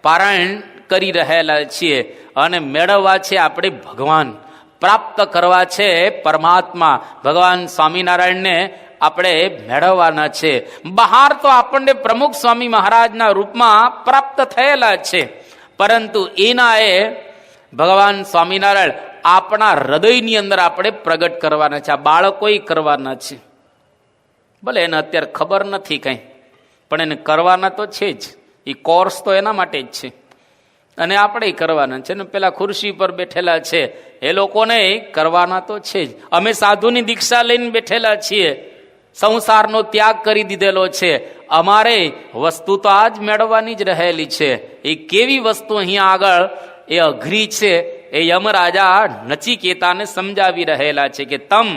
પારાયણ કરી રહેલા છીએ અને મેળવવા છે આપણે ભગવાન, પ્રાપ્ત કરવા છે પરમાત્મા, ભગવાન સ્વામિનારાયણને આપણે મેળવવાના છે. બહાર તો આપણને પ્રમુખ સ્વામી મહારાજના રૂપમાં પ્રાપ્ત થયેલા છે, પરંતુ એના એ ભગવાન સ્વામિનારાયણ આપણા હૃદયની અંદર આપણે પ્રગટ કરવાના છે. આ બાળકોએ કરવાના છે. ભલે એને અત્યારે ખબર નથી કંઈ, પણ એને કરવાના તો છે જ. એ કોર્સ તો એના માટે જ છે અને આપણે કરવાના છે ને. પેલા ખુરશી પર બેઠેલા છે એ લોકોને કરવાના તો છે જ. અમે સાધુની દીક્ષા લઈને બેઠેલા છીએ, સંસારનો ત્યાગ કરી દીધેલો છે. અમારે વસ્તુ તો આ જ મેળવવાની જ રહેલી છે. એ કેવી વસ્તુ અહીંયા આગળ એ અઘરી છે એ યમરાજા નચિકેતાને સમજાવી રહેલા છે કે તમ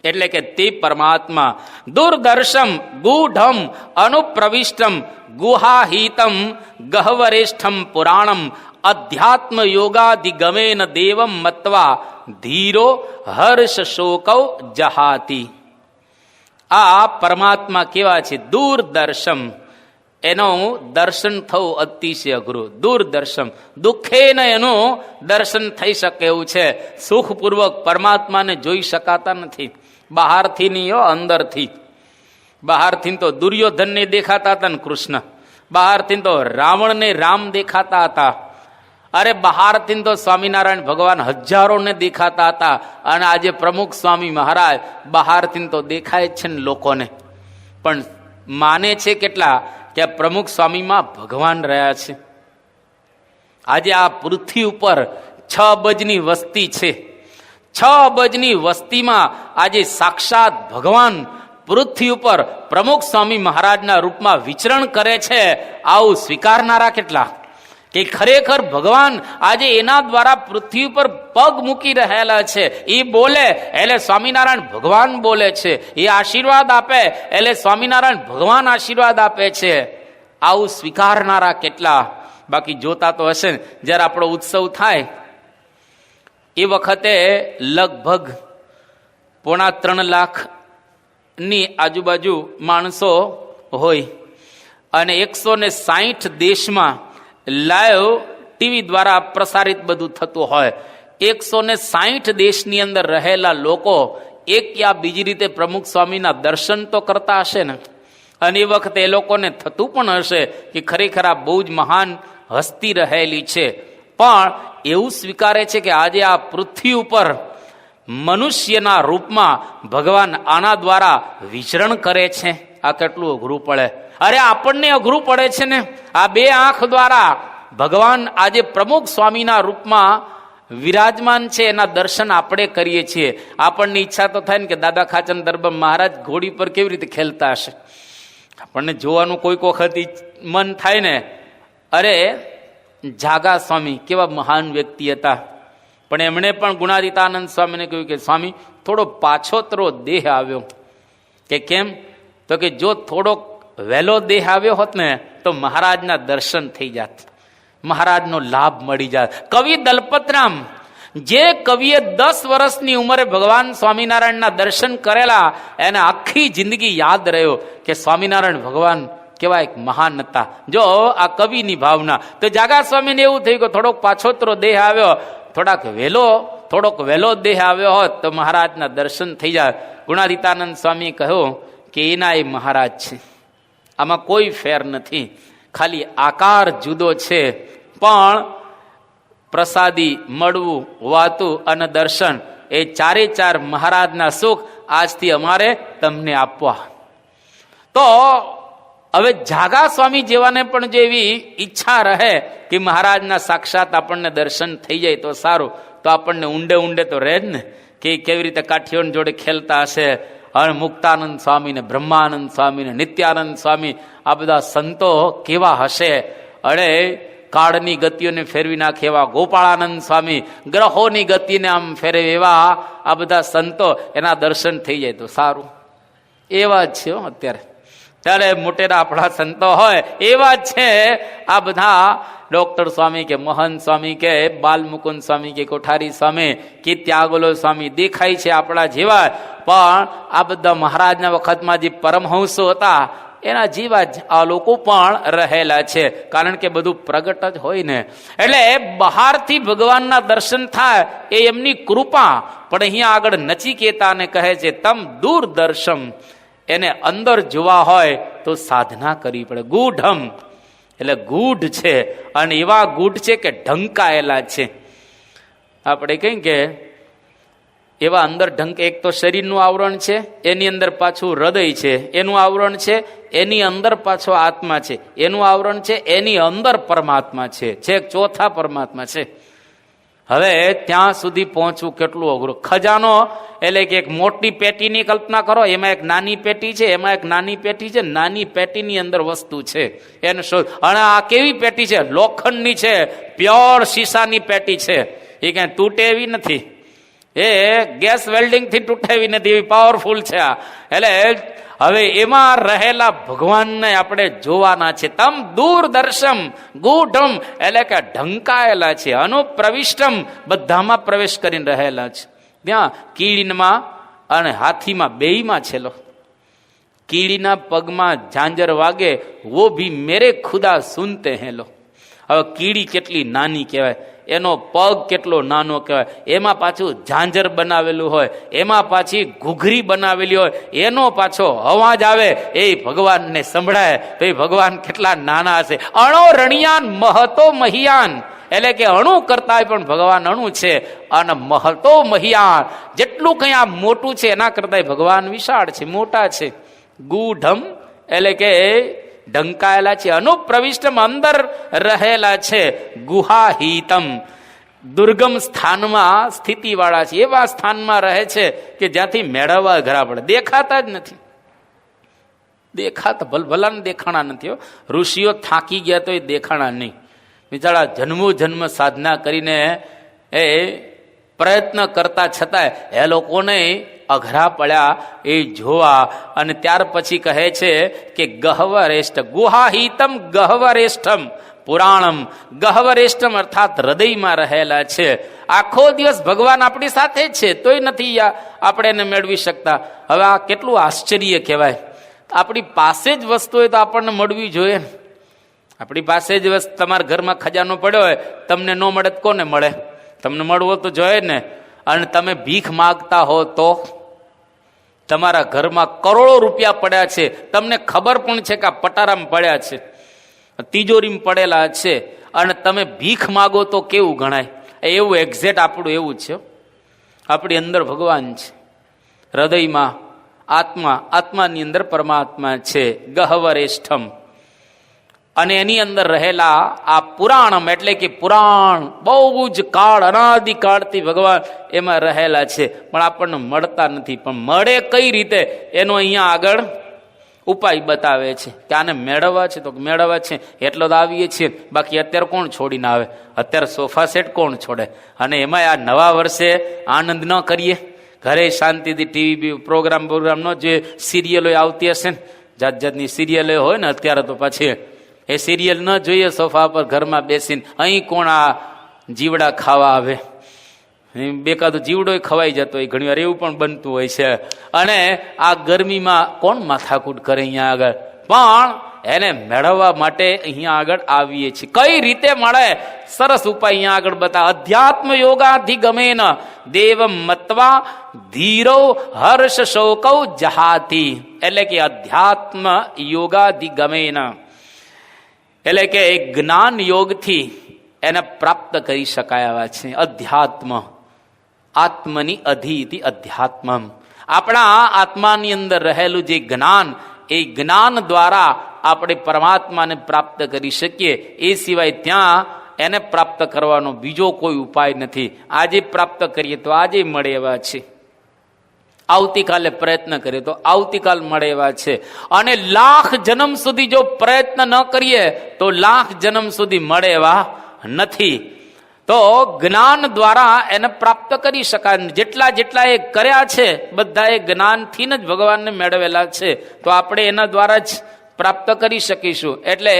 એટલે કે તે પરમાત્મા દુર્દર્શમ ગૂઢમ અનુપ્રવિષ્ટમ ગુહાહિતમ ગહવરેષ્ઠમ પુરાણમ અધ્યાત્મ યોગાધિગમેન દેવમ મત્વા ધીરો હર્ષ શોકૌ જહાતિ. આ પરમાત્મા કેવા છે? દૂરદર્શમ. એનું દર્શન થવું અતિશય અઘરું. દૂરદર્શમ, દુઃખે ને એનું દર્શન થઈ શકે એવું છે. સુખપૂર્વક પરમાત્માને જોઈ શકાતા નથી, બહારથી નહીં, અંદરથી. બહારથી તો દુર્યોધનને દેખાતા હતા ને કૃષ્ણ, બહારથી તો રાવણને રામ દેખાતા હતા. અરે બહારથી તો સ્વામિનારાયણ ભગવાન હજારોને દેખાતા હતા. અને આજે પ્રમુખ સ્વામી મહારાજ બહારથી તો દેખાય છે ને લોકોને, પણ માને છે કેટલા કે પ્રમુખ સ્વામીમાં ભગવાન રહ્યા છે. આજે આ પૃથ્વી ઉપર 6 અબજની વસ્તી છે. 6 અબજની વસ્તીમાં આજે સાક્ષાત ભગવાન પૃથ્વી ઉપર પ્રમુખ સ્વામી મહારાજના રૂપમાં વિચરણ કરે છે. આવું સ્વીકારનારા કેટલા કે ખરેખર ભગવાન આજે એના દ્વારા પૃથ્વી પર પગ મૂકી રહેલા છે. એ બોલે એટલે સ્વામિનારાયણ ભગવાન બોલે છે, એ આશીર્વાદ આપે એટલે સ્વામિનારાયણ ભગવાન આશીર્વાદ આપે છે. આવું સ્વીકારનારા કેટલા? બાકી જોતા તો હશે ને, જ્યારે આપણો ઉત્સવ થાય એ વખતે લગભગ 3.5 લાખની આજુબાજુ માણસો હોય અને 160 દેશમાં લાઈવ ટીવી દ્વારા પ્રસારિત બધું થતું હોય. 160 દેશની અંદર રહેલા લોકો એક યા બીજી રીતે પ્રમુખ સ્વામીના દર્શન તો કરતા હશે ને. અને એ વખતે એ લોકોને થતું પણ હશે કે ખરેખર આ બહુ જ મહાન હસ્તી રહેલી છે. પણ એવું સ્વીકારે છે કે આજે આ પૃથ્વી ઉપર મનુષ્યના રૂપમાં ભગવાન આના દ્વારા વિચરણ કરે છે. આ કેટલું અઘરું પડે! અરે આપણને અઘરું પડે છે ને. આ 2 આંખ દ્વારા ભગવાન આજે પ્રમુખ સ્વામીના રૂપમાં વિરાજમાન છે, એના દર્શન આપણે કરીએ છીએ. આપણને ઈચ્છા તો થાય ને કે દાદા ખાચર દરબાર મહારાજ ઘોડી પર કેવી રીતે ખેલતા હશે, આપણને જોવાનું કોઈક વખત મન થાય ને. અરે જાગા સ્વામી કેવા મહાન વ્યક્તિ હતા, પણ એમણે પણ ગુણાતીતાનંદ સ્વામીને કહ્યું કે સ્વામી થોડો પાછોતરો દેહ આવ્યો. કે કેમ? તો કે જો થોડોક વહેલો દેહ આવ્યો હોત ને તો મહારાજના દર્શન થઈ જાત, મહારાજનો લાભ મળી જાત. કવિ દલપતરામ, જે કવિએ 10 વર્ષની ઉંમરે ભગવાન સ્વામિનારાયણના દર્શન કરેલા, એને આખી જિંદગી યાદ રહ્યો કે સ્વામિનારાયણ ભગવાન કેવા એક મહાન હતા. જો આ કવિની ભાવના. તો જાગા સ્વામીને એવું થયું કે થોડોક પાછોતરો દેહ આવ્યો, થોડોક વહેલો દેહ આવ્યો હોત તો મહારાજના દર્શન થઈ જાય. ગુણાતીતાનંદ સ્વામી કહ્યું કે એના એ મહારાજ છે, આમાં કોઈ ફેર નથી. ખાલી આકાર જુદો છે, પણ પ્રસાદી મળવું, વાતું અને દર્શન એ ચારે ચાર મહારાજના સુખ આજથી અમારે તમને આપવા. તો હવે જાગા સ્વામી જેવાને પણ જો એવી ઈચ્છા રહે કે મહારાજના સાક્ષાત આપણને દર્શન થઈ જાય તો સારું, તો આપણને ઊંડે ઊંડે તો રહે જ ને કે કેવી રીતે કાઠીઓની જોડે ખેલતા હશે. અને મુક્તાનંદ સ્વામી ને બ્રહ્માનંદ સ્વામી ને નિત્યાનંદ સ્વામી આ બધા સંતો કેવા હશે. અરે કાળની ગતિઓને ફેરવી નાખે એવા ગોપાળાનંદ સ્વામી, ગ્રહોની ગતિને આમ ફેરવે એવા આ બધા સંતો, એના દર્શન થઈ જાય તો સારું. એવા જ છે અત્યારે. ત્યારે મોટેરા આપણા સંતો હોય એવા જ છે આ બધા ડોક્ટર સ્વામી કે મહંત સ્વામી કે બાલમુકુંદ સ્વામી કે કોઠારી સ્વામી કે ત્યાગોલો સ્વામી દેખાય છે આપણા જેવા, પણ આ બધા મહારાજના વખતમાં જે પરમહંસો હતા એના જેવા જ આ લોકો પણ રહેલા છે. કારણ કે બધું પ્રગટ જ હોય ને, એટલે બહારથી ભગવાનના દર્શન થાય એ એમની કૃપા. પણ અહીંયા આગળ નચિકેતાને કહે છે તમ દૂરદર્શન, એને અંદર જોવા હોય તો સાધના કરવી પડે. ગૂઢમ એટલે ગૂઢ છે, અને એવા ગૂઢ છે કે ઢંકાયેલા છે. આપણે કહીએ કે એવા અંદર ઢંક, એક તો શરીરનું આવરણ છે, એની અંદર પાછું હૃદય છે, એનું આવરણ છે, એની અંદર પાછો આત્મા છે, એનું આવરણ છે, એની અંદર પરમાત્મા છે, છેક ચોથા પરમાત્મા છે. હવે ત્યાં સુધી પહોંચવું કેટલું અઘરું. ખજાનો એટલે કે એક મોટી પેટીની કલ્પના કરો, એમાં એક નાની પેટી છે, એમાં એક નાની પેટી છે, નાની પેટીની અંદર વસ્તુ છે, એને શોધ. અને આ કેવી પેટી છે? લોખંડની છે, પ્યોર શીશાની પેટી છે, એ કઈ તૂટે એવી નથી, એ ગેસ વેલ્ડિંગ થી તૂટે એવી નથી, એવી પાવરફુલ છે આ. એટલે હવે એમાં રહેલા ભગવાનને આપણે જોવાના છે. તમ દૂરદર્શમ ગૂઢમ એટલે કે ઢંકાયેલા છે, અનુપ્રવિષ્ટમ બધામાં પ્રવેશ કરીને રહેલા છે. ત્યાં કીડીમાં અને હાથીમાં બેયમાં છેલો. કીડીના પગમાં ઝાંઝર વાગે વો ભી મેરે ખુદા સુનતે હે લો. હવે કીડી કેટલી નાની કહેવાય, એનો પગ કેટલો નાનો કહેવાય, એમાં પાછું ઝાંઝર બનાવેલું હોય, એમાં પાછી ઘૂઘરી બનાવેલી હોય, એનો પાછો અવાજ આવે એ ભગવાનને સંભળાય તો એ ભગવાન કેટલા નાના હશે. અણો રણિયાન મહતો મહિયાન એટલે કે અણુ કરતા પણ ભગવાન અણુ છે, અને મહતો મહિયાન જેટલું કઈ આ મોટું છે એના કરતા ભગવાન વિશાળ છે, મોટા છે. ગૂઢમ એટલે કે ઢંકાયેલા છે, અનુપ્રવિષ્ટમ અંદર રહેલા છે, ગુહાહિતમ દુર્ગમ સ્થાનમાં સ્થિતિ વાળા છે, એવા સ્થાનમાં રહે છે કે જ્યાંથી મેળવવા ઘરા પડે, દેખાતા જ નથી. દેખાતા ભલભલાને દેખાણા નથી. ઋષિઓ થાકી ગયા તો એ દેખાણા નહીં. બિચારા જન્મો જન્મ સાધના કરીને એ પ્રયત્ન કરતા છતાંય એ લોકોને અઘરા પડ્યા એ જોવા. અને ત્યાર પછી કહે છે કે ગહ્વરેષ્ઠ ગુહાહિતમ ગહ્વરેષ્ઠમ પુરાણમ. ગહ્વરેષ્ઠમ અર્થાત હૃદયમાં રહેલા છે. આખો દિવસ ભગવાન આપણી સાથે છે તોય નથી આપણે એને મેળવી શકતા. હવે આ કેટલું આશ્ચર્ય કહેવાય. આપણી પાસે જ વસ્તુ હોય તો આપણને મળવી જોઈએ. આપણી પાસે જ વસ્તુ, તમારા ઘરમાં ખજાનો પડ્યો હોય, તમને ન મળે તો કોને મળે? તમને મળવો તો જોઈએ ને. અને તમે ભીખ માગતા હો તો તમારા ઘરમાં કરોડો રૂપિયા પડ્યા છે, તમને ખબર પણ છે કે આ પટારામાં પડ્યા છે, તિજોરીમાં પડેલા છે, અને તમે ભીખ માગો તો કેવું ગણાય? એવું એક્ઝેક્ટ આપણું એવું છે. આપણી અંદર ભગવાન છે, હૃદયમાં આત્મા, આત્માની અંદર પરમાત્મા છે, ગહ્વરેષ્ઠમ. અને એની અંદર રહેલા આ પુરાણમ એટલે કે પુરાણ, બહુ જ કાળ, અનાદિકાળથી ભગવાન એમાં રહેલા છે, પણ આપણને મળતા નથી. પણ મળે કઈ રીતે એનો અહીંયા આગળ ઉપાય બતાવે છે કે આને મેળવવા છે તો મેળવવા છે એટલો તો આવીએ છીએ. બાકી અત્યારે કોણ છોડીને આવે? અત્યારે સોફા સેટ કોણ છોડે? અને એમાં આ નવા વર્ષે આનંદ ન કરીએ, ઘરે શાંતિથી ટીવી પ્રોગ્રામ ન જોઈએ, સિરિયલો આવતી હશે ને, જાત જાતની સિરિયલો હોય ને અત્યારે, તો પછી એ સિરિયલ ન જોઈએ સોફા પર ઘરમાં બેસીને. અહીં કોણ આ જીવડા ખાવા આવે? બેકાદો જીવડો ખવાઈ જતો હોય, ઘણી વાર એવું પણ બનતું હોય છે. અને આ ગરમીમાં કોણ માથાકૂટ કરે અહીંયા આગળ? પણ એને મેળવવા માટે અહીંયા આગળ આવીએ છીએ. કઈ રીતે મળે? સરસ ઉપાય અહીંયા આગળ બતા. અધ્યાત્મ યોગાધિગમેન દેવમ મત્વા ધીરો હર્ષ શોકૌ જહાતી. એટલે કે અધ્યાત્મ યોગાધિગમેન એટલે કે જ્ઞાન યોગથી એને પ્રાપ્ત કરી શકાય એવા છે. અધ્યાત્મ, આત્મની અધિ અધ્યાત્મ, આપણા આત્માની અંદર રહેલું જે જ્ઞાન, એ જ્ઞાન દ્વારા આપણે પરમાત્માને પ્રાપ્ત કરી શકીએ. એ સિવાય ત્યાં એને પ્રાપ્ત કરવાનો બીજો કોઈ ઉપાય નથી. આજે પ્રાપ્ત કરીએ તો આજે મળે એવા છે, આવતીકાલે પ્રયત્ન કરીએ તો આવતીકાલ મળે એવા છે, અને લાખ જન્મ સુધી જો પ્રયત્ન ન કરીએ તો લાખ જન્મ સુધી મળે એવા નથી. તો જ્ઞાન દ્વારા એને પ્રાપ્ત કરી શકાય. જેટલા જેટલા એ કર્યા છે બધા એ જ્ઞાનથી જ ભગવાનને મેળવેલા છે, તો આપણે એના દ્વારા જ પ્રાપ્ત કરી શકીશું. એટલે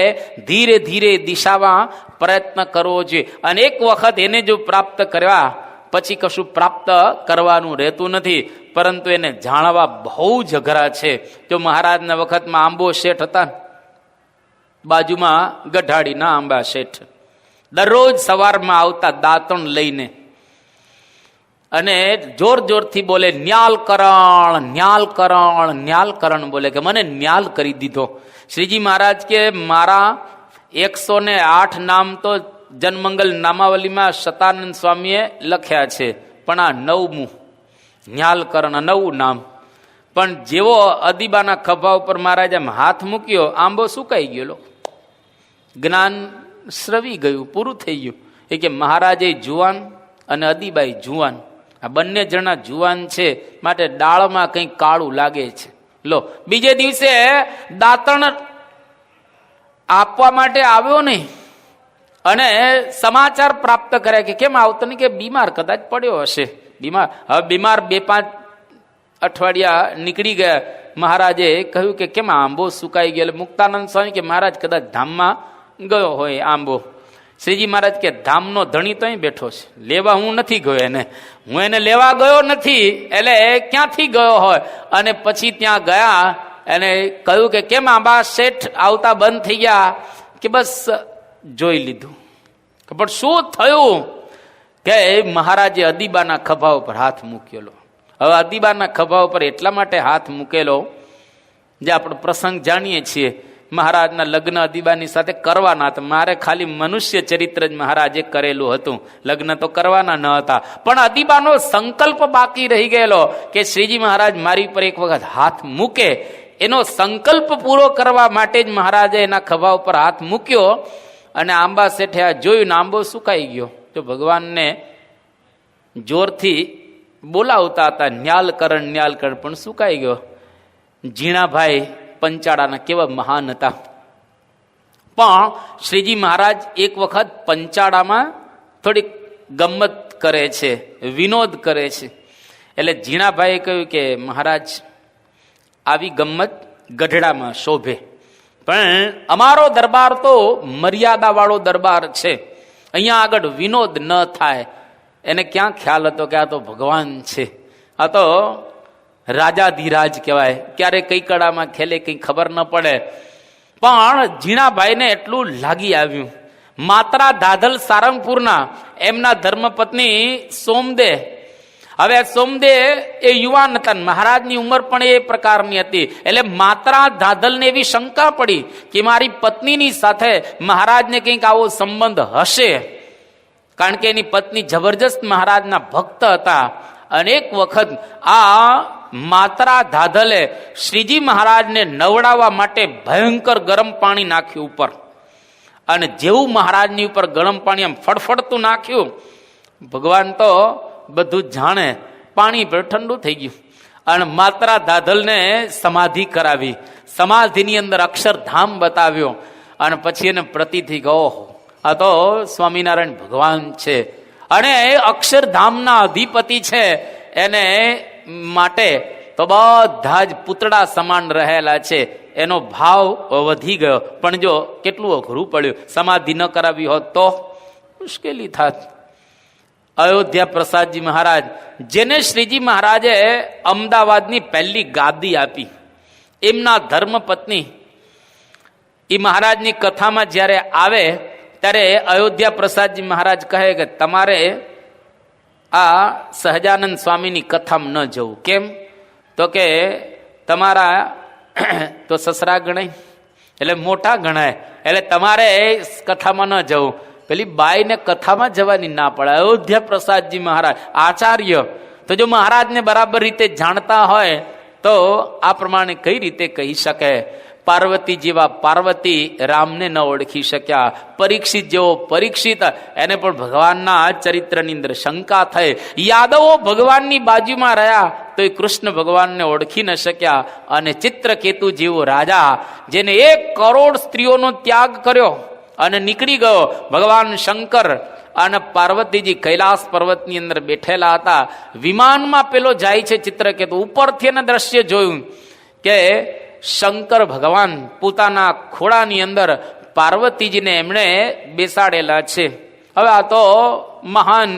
ધીરે ધીરે દિશામાં પ્રયત્ન કરવો જોઈએ. અને એક વખત એને જો પ્રાપ્ત કર્યા પછી કશું પ્રાપ્ત કરવાનું રહેતું નથી, પરંતુ એને જાણવા બહુ જ અઘરા છે. જો મહારાજના વખતમાં આંબો શેઠ હતા, બાજુમાં ગઢાડીના આંબા શેઠ દરરોજ સવારમાં આવતા દાંતણ લઈને, અને જોર જોરથી બોલે ન્યાલકરણ ન્યાલકરણ ન્યાલકરણ બોલે કે મને ન્યાલ કરી દીધો. શ્રીજી મહારાજ કે મારા 108 નામ તો જનમંગલ નામાવલીમાં સતાનંદ સ્વામીએ લખ્યા છે, પણ આ 9મું ન્યાલકરણ, 9 નામ. પણ જેવો અદીબાના ખભા ઉપર મહારાજે હાથ મૂક્યો, આંબો સુકાઈ ગયો, જ્ઞાન શ્રવી ગયું, પૂરું થઈ ગયું. એ કે મહારાજે જુવાન અને અદીબાઈ જુવાન, આ બંને જણા જુવાન છે, માટે ડાળમાં કંઈક કાળું લાગે છે. લો, બીજે દિવસે દાંતણ આપવા માટે આવ્યો નહીં, અને સમાચાર પ્રાપ્ત કર્યા કે કેમ આવતો નહીં, કે બીમાર કદાચ પડ્યો હશે. બીમાર, હવે બીમાર 2-5 અઠવાડિયા નીકળી ગયા. મહારાજે કહ્યું કે કેમ આંબો સુકાઈ ગયો. મુક્તાનંદ સ્વામી કે મહારાજ કદાચ ધામમાં ગયો હોય આંબો. શ્રીજી મહારાજ કે ધામનો ધણી તો અહીં બેઠો છે, લેવા હું નથી ગયો એને, હું એને લેવા ગયો નથી, એટલે ક્યાંથી ગયો હોય. અને પછી ત્યાં ગયા, એને કહ્યું કે કેમ આંબા શેઠ આવતા બંધ થઈ ગયા, કે બસ જોઈ લીધું. પણ શું થયું, કે મહારાજે અદીબાના ખભા ઉપર હાથ મૂકેલો. હવે અદીબાના ખભા ઉપર એટલા માટે હાથ મૂકેલો, જે આપણો પ્રસંગ જાણીએ છીએ, મહારાજના લગ્ન અદીબાની સાથે કરવાના હતા. મારે ખાલી મનુષ્ય ચરિત્ર જ મહારાજે કરેલું હતું, લગ્ન તો કરવાના ન હતા. પણ અદીબાનો સંકલ્પ બાકી રહી ગયેલો કે શ્રીજી મહારાજ મારી પર એક વખત હાથ મૂકે, એનો સંકલ્પ પૂરો કરવા માટે જ મહારાજે એના ખભા ઉપર હાથ મૂક્યો. અને આંબા શેઠે આ જોયું ને આંબો સુકાઈ ગયો. જો ભગવાનને જોરથી બોલાવતા હતા ન્યાલકરણ ન્યાલકરણ, પણ સુકાઈ ગયો. ઝીણાભાઈ પંચાળાના કેવા મહાન હતા. પણ શ્રીજી મહારાજ એક વખત પંચાળામાં થોડીક ગમ્મત કરે છે, વિનોદ કરે છે. એટલે ઝીણાભાઈએ કહ્યું કે મહારાજ આવી ગમ્મત ગઢડામાં શોભે, પણ અમારો દરબાર તો મર્યાદાવાળો દરબાર છે, અહીંયા આગળ વિનોદ ન થાય. એને ક્યાં ખ્યાલ હતો કે આ તો ભગવાન છે, આ તો રાજાધિરાજ કહેવાય, ક્યારે કઈ કળામાં ખેલે કઈ ખબર ન પડે. પણ ઝીણાભાઈને એટલું લાગી આવ્યું. માત્રા ધાધલ સારંગપુરના એમના ધર્મપત્ની સોમદે, હવે સોમદે એ યુવાન હતા, મહારાજની ઉંમર પણ એ પ્રકારની હતી. એટલે માત્રા ધાધલને એવી શંકા પડી કે મારી પત્નીની સાથે મહારાજને કંઈક આવો સંબંધ હશે, કારણ કે એની પત્ની જબરજસ્ત મહારાજના ભક્ત હતા. અને એક વખત આ માત્રા ધાધલે શ્રીજી મહારાજને નવડાવવા માટે ભયંકર ગરમ પાણી નાખ્યું ઉપર, અને જેવું મહારાજની ઉપર ગરમ પાણી આમ ફડફડતું નાખ્યું, ભગવાન તો બધું જાણે, પાણી પર ઠંડુ થઈ ગયું. અને માત્રા ધાધલને સમાધિ કરાવી, સમાધિની અંદર અક્ષરધામ બતાવ્યો, અને પછી એને પ્રતિથી ગયો આ તો સ્વામિનારાયણ ભગવાન છે, અને અક્ષરધામના અધિપતિ છે. એને માટે તો બધા જ પૂતળા સમાન રહેલા છે. એનો ભાવ વધી ગયો. પણ જો કેટલું અઘરું પડ્યું, સમાધિ ન કરાવી હોત તો મુશ્કેલી થાત. અયોધ્યા પ્રસાદજી મહારાજ, જેને શ્રીજી મહારાજે અમદાવાદની પહેલી ગાદી આપી, એમના ધર્મપત્ની એ મહારાજની કથામાં જ્યારે આવે ત્યારે અયોધ્યા પ્રસાદજી મહારાજ કહે કે તમારે આ સહજાનંદ સ્વામીની કથામાં ન જવું. કેમ? તો કે તમારા તો સસરા ગણાય, એટલે મોટા ગણાય, એટલે તમારે કથામાં ન જવું. પેલી બાઈને કથામાં જવાની ના પડે. અયોધ્યા પ્રસાદજી મહારાજ આચાર્ય, તો જો મહારાજને બરાબર રીતે જાણતા હોય તો આ પ્રમાણે કઈ રીતે કહી શકે? પાર્વતી જેવા પાર્વતી રામને ન ઓળખી શક્યા. પરીક્ષિત જેવો પરીક્ષિત, એને પણ ભગવાનના ચરિત્રની અંદર શંકા થઈ. યાદવો ભગવાનની બાજુમાં રહ્યા તો એ કૃષ્ણ ભગવાનને ઓળખી ન શક્યા. અને ચિત્રકેતુ જેવો રાજા, જેને 1 કરોડ સ્ત્રીઓનો ત્યાગ કર્યો અને નીકળી ગયો, ભગવાન શંકર અને પાર્વતીજી કૈલાસ પર્વતની અંદર બેઠેલા હતા. વિમાનમાં પેલો જાય છે ચિત્રકેતુ. ઉપરથી એને દ્રશ્ય જોયું કે શંકર ભગવાન પોતાના ખોળાની અંદર પાર્વતીજીને એમણે બેસાડેલા છે. હવે આ તો મહાન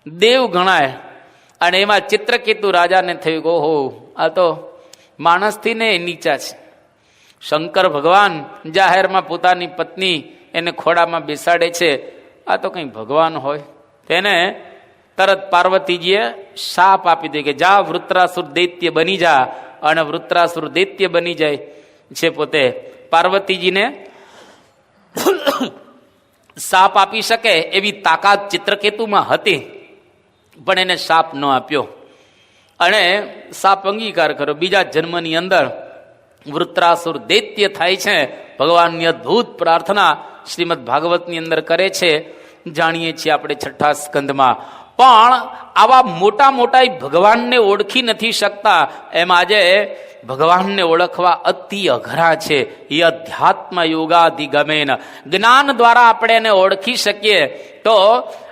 દેવ ગણાય. અને એમાં ચિત્રકેતુ રાજાને થયું કે ઓહો, આ તો માણસથી ને નીચા છે. શંકર ભગવાન જાહેરમાં પોતાની પત્ની એને ખોળામાં બેસાડે છે, આ તો કંઈ ભગવાન હોય. તેને તરત પાર્વતીજીએ શાપ આપી દે કે જા વૃત્રાસુર દૈત્ય બની જા. અને વૃત્રાસુર દૈત્ય બની જાય છે. પોતે પાર્વતીજીને શાપ આપી શકે એવી તાકાત ચિત્રકેતુમાં હતી, પણ એને શાપ ન આપ્યો અને શાપ અંગીકાર કર્યો. બીજા જન્મની અંદર વૃત્રાસુર દૈત્ય થાય છે. ભગવાનની અદ્ભુત પ્રાર્થના શ્રીમદ ભાગવતની અંદર કરે છે, જાણીએ છીએ આપણે 6ઠા સ્કંદમાં. પણ આવા મોટા મોટા ભગવાનને ઓળખી નથી શકતા. એમ આજે ભગવાનને ઓળખવા અતિ અઘરા છે. એ અધ્યાત્મ યોગાધિગમેન, જ્ઞાન દ્વારા આપણે એને ઓળખી શકીએ. તો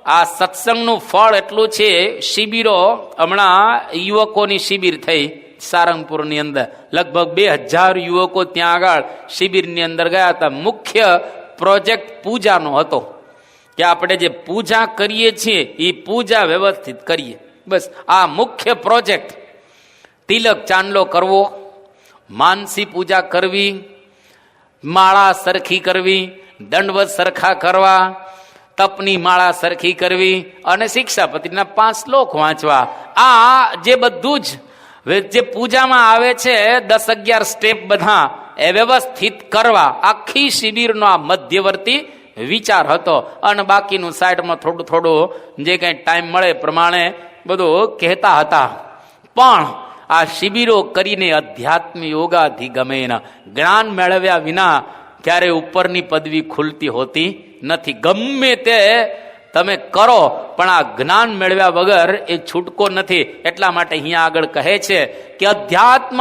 આ સત્સંગનું ફળ એટલું છે. શિબિરો, હમણાં યુવકોની શિબિર થઈ સારંગપુરની અંદર, લગભગ 2000 યુવકો ત્યાં આગળ શિબિરની અંદર ગયા હતા. મુખ્ય પ્રોજેક્ટ પૂજાનો હતો કે આપણે જે પૂજા કરીએ છીએ એ પૂજા વ્યવસ્થિત કરીએ. બસ આ મુખ્ય પ્રોજેક્ટ. તિલક ચાંદલો કરવો, માનસી પૂજા કરવી, માળા સરખી કરવી, દંડવત સરખા કરવા, તપની માળા સરખી કરવી અને શિક્ષાપતિના 5 શ્લોક વાંચવા. આ જે બધું જ જે પૂજામાં આવે છે 10-11 સ્ટેપ બધા એ વ્યવસ્થિત કરવા, આખી શિબિરનો આ મધ્યવર્તી વિચાર હતો. અને બાકીનું સાઈડમાં થોડું થોડું જે કંઈ ટાઈમ મળે પ્રમાણે બધું કહેતા હતા. પણ આ શિબિરો કરીને અધ્યાત્મ યોગાધિગમેન, જ્ઞાન મેળવ્યા વિના ક્યારે ઉપરની પદવી ખુલતી હોતી નથી. ગમે તે તમે કરો પણ આ જ્ઞાન મેળવ્યા વગર એ છૂટકો નથી. એટલા માટે અહીંયા આગળ કહે છે કે અધ્યાત્મ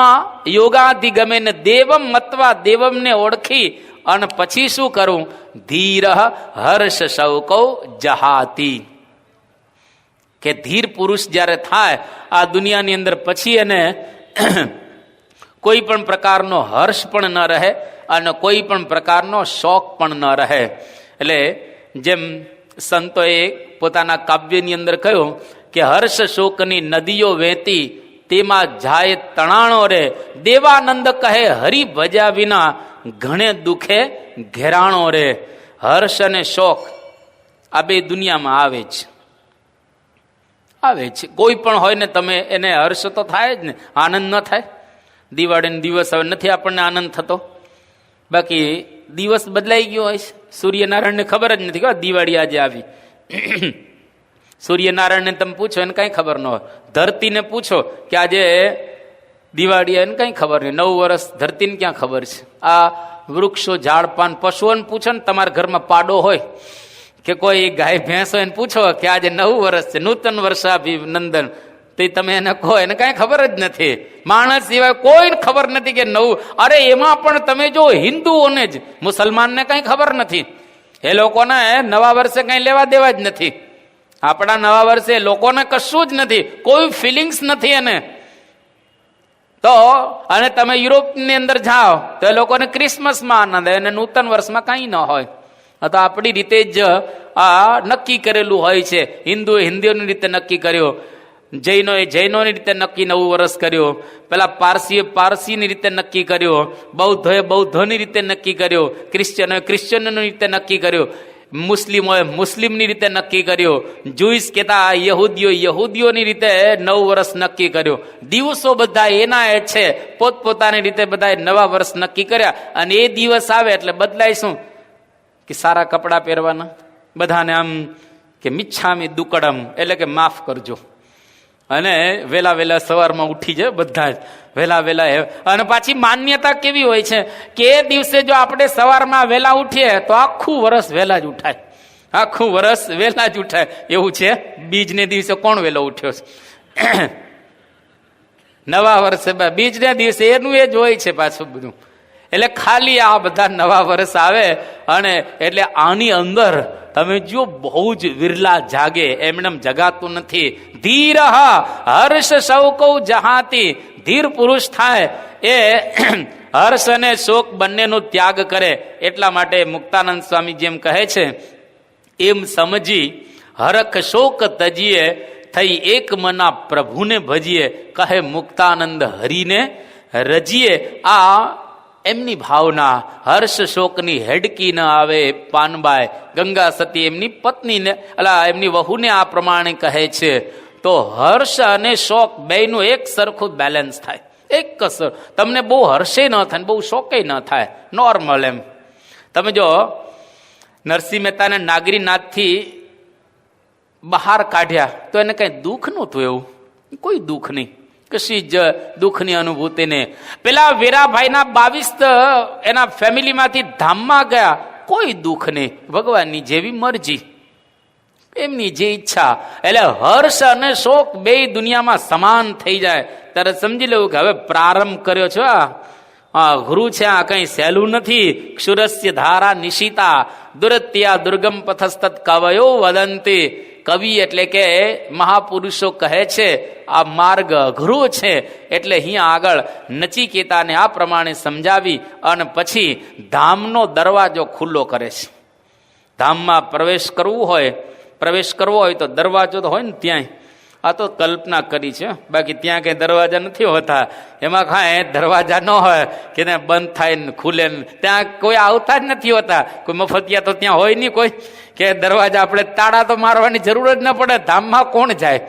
યોગાધિગમેન દેવમ મત્વા, દેવમને ઓળખી અને પછી શું કરું? ધીર હર્ષ શૌકૌ જહાતી, કે ધીર પુરુષ જ્યારે થાય આ દુનિયાની અંદર, પછી એને કોઈ પણ પ્રકારનો હર્ષ પણ ન રહે અને કોઈ પણ પ્રકારનો શોક પણ ન રહે. એટલે જેમ સંતોએ પોતાના કાવ્યની અંદર કહ્યું કે હર્ષ શોકની નદીઓ વહેતી, તેમાં જાય તણાણો રે. દેવાનંદ કહે હરિ ભજ્યા વિના, ઘણે દુખે ઘેરાણો રે. હર્ષ અને શોક આ બે દુનિયામાં આવે છે. કોઈ પણ હોય ને તમે એને હર્ષ તો થાય જ ને, આનંદ ન થાય? દિવાળીનો દિવસ હવે નથી આપણને આનંદ થતો, બાકી દિવસ બદલાઈ ગયો હોય છે. સૂર્યનારાયણને ખબર જ નથી કે દિવાળી આજે આવી. સૂર્યનારાયણને તમે પૂછો એને કઈ ખબર ન હોય. ધરતીને પૂછો કે આજે દિવાળી, એને કઈ ખબર નહીં. 9 વર્ષ ધરતીને ક્યાં ખબર છે? આ વૃક્ષો, ઝાડપાન, પશુઓને પૂછો ને, તમારા ઘરમાં પાડો હોય કે કોઈ ગાય ભેંસ હોય, એને પૂછો કે આજે 9 વર્ષ છે, નૂતન વર્ષાભિનંદન, તો તમે એને કહો, એને કઈ ખબર જ નથી. માણસ સિવાય કોઈને ખબર નથી કે 9. અરે એમાં પણ તમે જો હિન્દુઓને જ, મુસલમાનને કઈ ખબર નથી. એ લોકોને નવા વર્ષે કઈ લેવા દેવા જ નથી. આપણા નવા વર્ષે લોકોને કશું જ નથી, કોઈ ફિલિંગ્સ નથી એને. તો અને તમે યુરોપની અંદર જાઓ તો એ લોકોને ક્રિસમસમાં આનંદ, અને નૂતન વર્ષમાં કઈ ન હોય. તો આપણી રીતે જ આ નક્કી કરેલું હોય છે. હિન્દુએ હિન્દુઓની રીતે નક્કી કર્યો, જૈનોએ જૈનોની રીતે નક્કી નવું વર્ષ કર્યો, પેલા પારસીએ પારસીની રીતે નક્કી કર્યો, બૌદ્ધોએ બૌદ્ધોની રીતે નક્કી કર્યો, ક્રિશ્ચનોએ ક્રિશ્ચનોની રીતે નક્કી કર્યો. મુસ્લિમોએ મુસ્લિમની રીતે નક્કી કર્યું, જુઈસ કહેતા યહૂદીઓની રીતે નવ વર્ષ નક્કી કર્યું. દિવસો બધા એના એ છે, પોતપોતાની રીતે બધાએ નવા વર્ષ નક્કી કર્યા. અને એ દિવસ આવે એટલે બદલાય શું કે સારા કપડાં પહેરવાના, બધાને આમ કે મિચ્છામી દુકડમ એટલે કે માફ કરજો, અને વેલા સવારમાં ઉઠી જાય બધા જ વેલા. અને પાછી માન્યતા કેવી હોય છે કે એ દિવસે જો આપણે સવારમાં વેલા ઉઠીએ તો આખું વર્ષ વેલા જ ઉઠાય, આખું વર્ષ વેલા જ ઉઠાય એવું છે. બીજને દિવસે કોણ વેલો ઉઠ્યો છે? નવા વર્ષે બીજને દિવસે એનું એ જ હોય છે પાછું બધું. એટલે ખાલી આ બધા નવા વર્ષ આવે અને એટલે આની અંદર તમે જો બહુ જ વિરલા જાગે, એમને જગાતું નથી. ધીર હર્ષ શૌકૌ જહાતી, ધીર પુરુષ થાય એ હર્ષ અને શોક બંનેનો ત્યાગ કરે. એટલા માટે મુક્તાનંદ સ્વામી જેમ કહે છે, એમ સમજી હરખ શોક તજીએ, થઈ એક મના પ્રભુને ભજીએ, કહે મુક્તાનંદ હરિને રજીએ. આ એમની ભાવના. હર્ષ શોકની હેડકી ન આવે પાનબાઈ. ગંગા સતી એમની પત્નીને એમની વહુને આ પ્રમાણે કહે છે. તો હર્ષ અને શોક બેયનું એક સરખું બેલેન્સ થાય, એક કસર. તમને બહુ હર્ષે ન થાય, બહુ શોકે ન થાય, નોર્મલ એમ. તમે જો નરસિંહ મહેતાને નાગરીનાથથી બહાર કાઢ્યા તો એને કઈ દુઃખ નહોતું, એવું કોઈ દુઃખ નહીં, કશી જ દુઃખની અનુભૂતિ ને. પેલા વીરાભાઈના 22 એના ફેમિલીમાંથી ધામમાં ગયા, કોઈ દુઃખ નહીં, ભગવાનની જેવી મરજી, એમની જે ઈચ્છા. એટલે હર્ષ અને શોક બે દુનિયામાં સમાન થઈ જાય ત્યારે સમજી લેવું કે હવે પ્રારંભ કર્યો છો. આ ગુરુ છે, આ કઈ સહેલું નથી. ક્ષુરસ્ય ધારા નિશિતા, દુરત્યા દુર્ગમ પથસ્તત કવયો વદંતી. કવિ એટલે કે મહાપુરુષો કહે છે આ માર્ગ અઘરો છે. એટલે અહીંયા આગળ નચિકેતાને આ પ્રમાણે સમજાવી અને પછી ધામનો દરવાજો ખુલ્લો કરે છે. ધામમાં પ્રવેશ કરવો હોય તો દરવાજો તો હોય ને ત્યાંય. આ તો કલ્પના કરી છે, બાકી ત્યાં કઈ દરવાજા નથી હોતા. એમાં કાંઈ દરવાજા ન હોય કે ત્યાં બંધ થાય ને ખુલે ને, ત્યાં કોઈ આવતા જ નથી હોતા. કોઈ મફતિયા તો ત્યાં હોય નહીં કોઈ, કે દરવાજા આપણે તાળા તો મારવાની જરૂર જ ન પડે. ધામમાં કોણ જાય?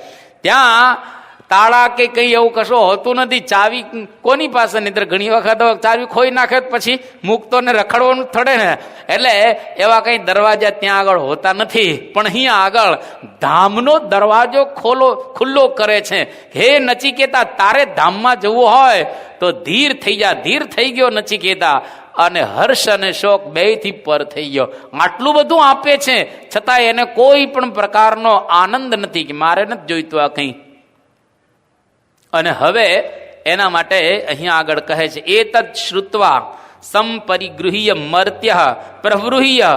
ત્યાં તાળા કે કઈ એવું કશું હોતું નથી. ચાવી કોની પાસે? નહીં ઘણી વખત ચાવી ખોઈ નાખે પછી મૂકતો ને રખડવાનું થડે ને. એટલે એવા કઈ દરવાજા ત્યાં આગળ હોતા નથી. પણ અહીંયા આગળ ધામનો દરવાજો ખુલ્લો કરે છે. હે નચિકેતા, તારે ધામમાં જવું હોય તો ધીર થઈ જા. ધીર થઈ ગયો નચિકેતા અને હર્ષ અને શોક બેથી પર થઈ ગયો. આટલું બધું આપે છે છતાં એને કોઈ પણ પ્રકારનો આનંદ નથી કે મારે નથી જોઈતું આ કંઈ. અને હવે એના માટે અહીંયા આગળ કહે છે, એતદ શ્રુત્વા સંપરિગૃહ્ય મર્ત્ય પ્રવૃહ્ય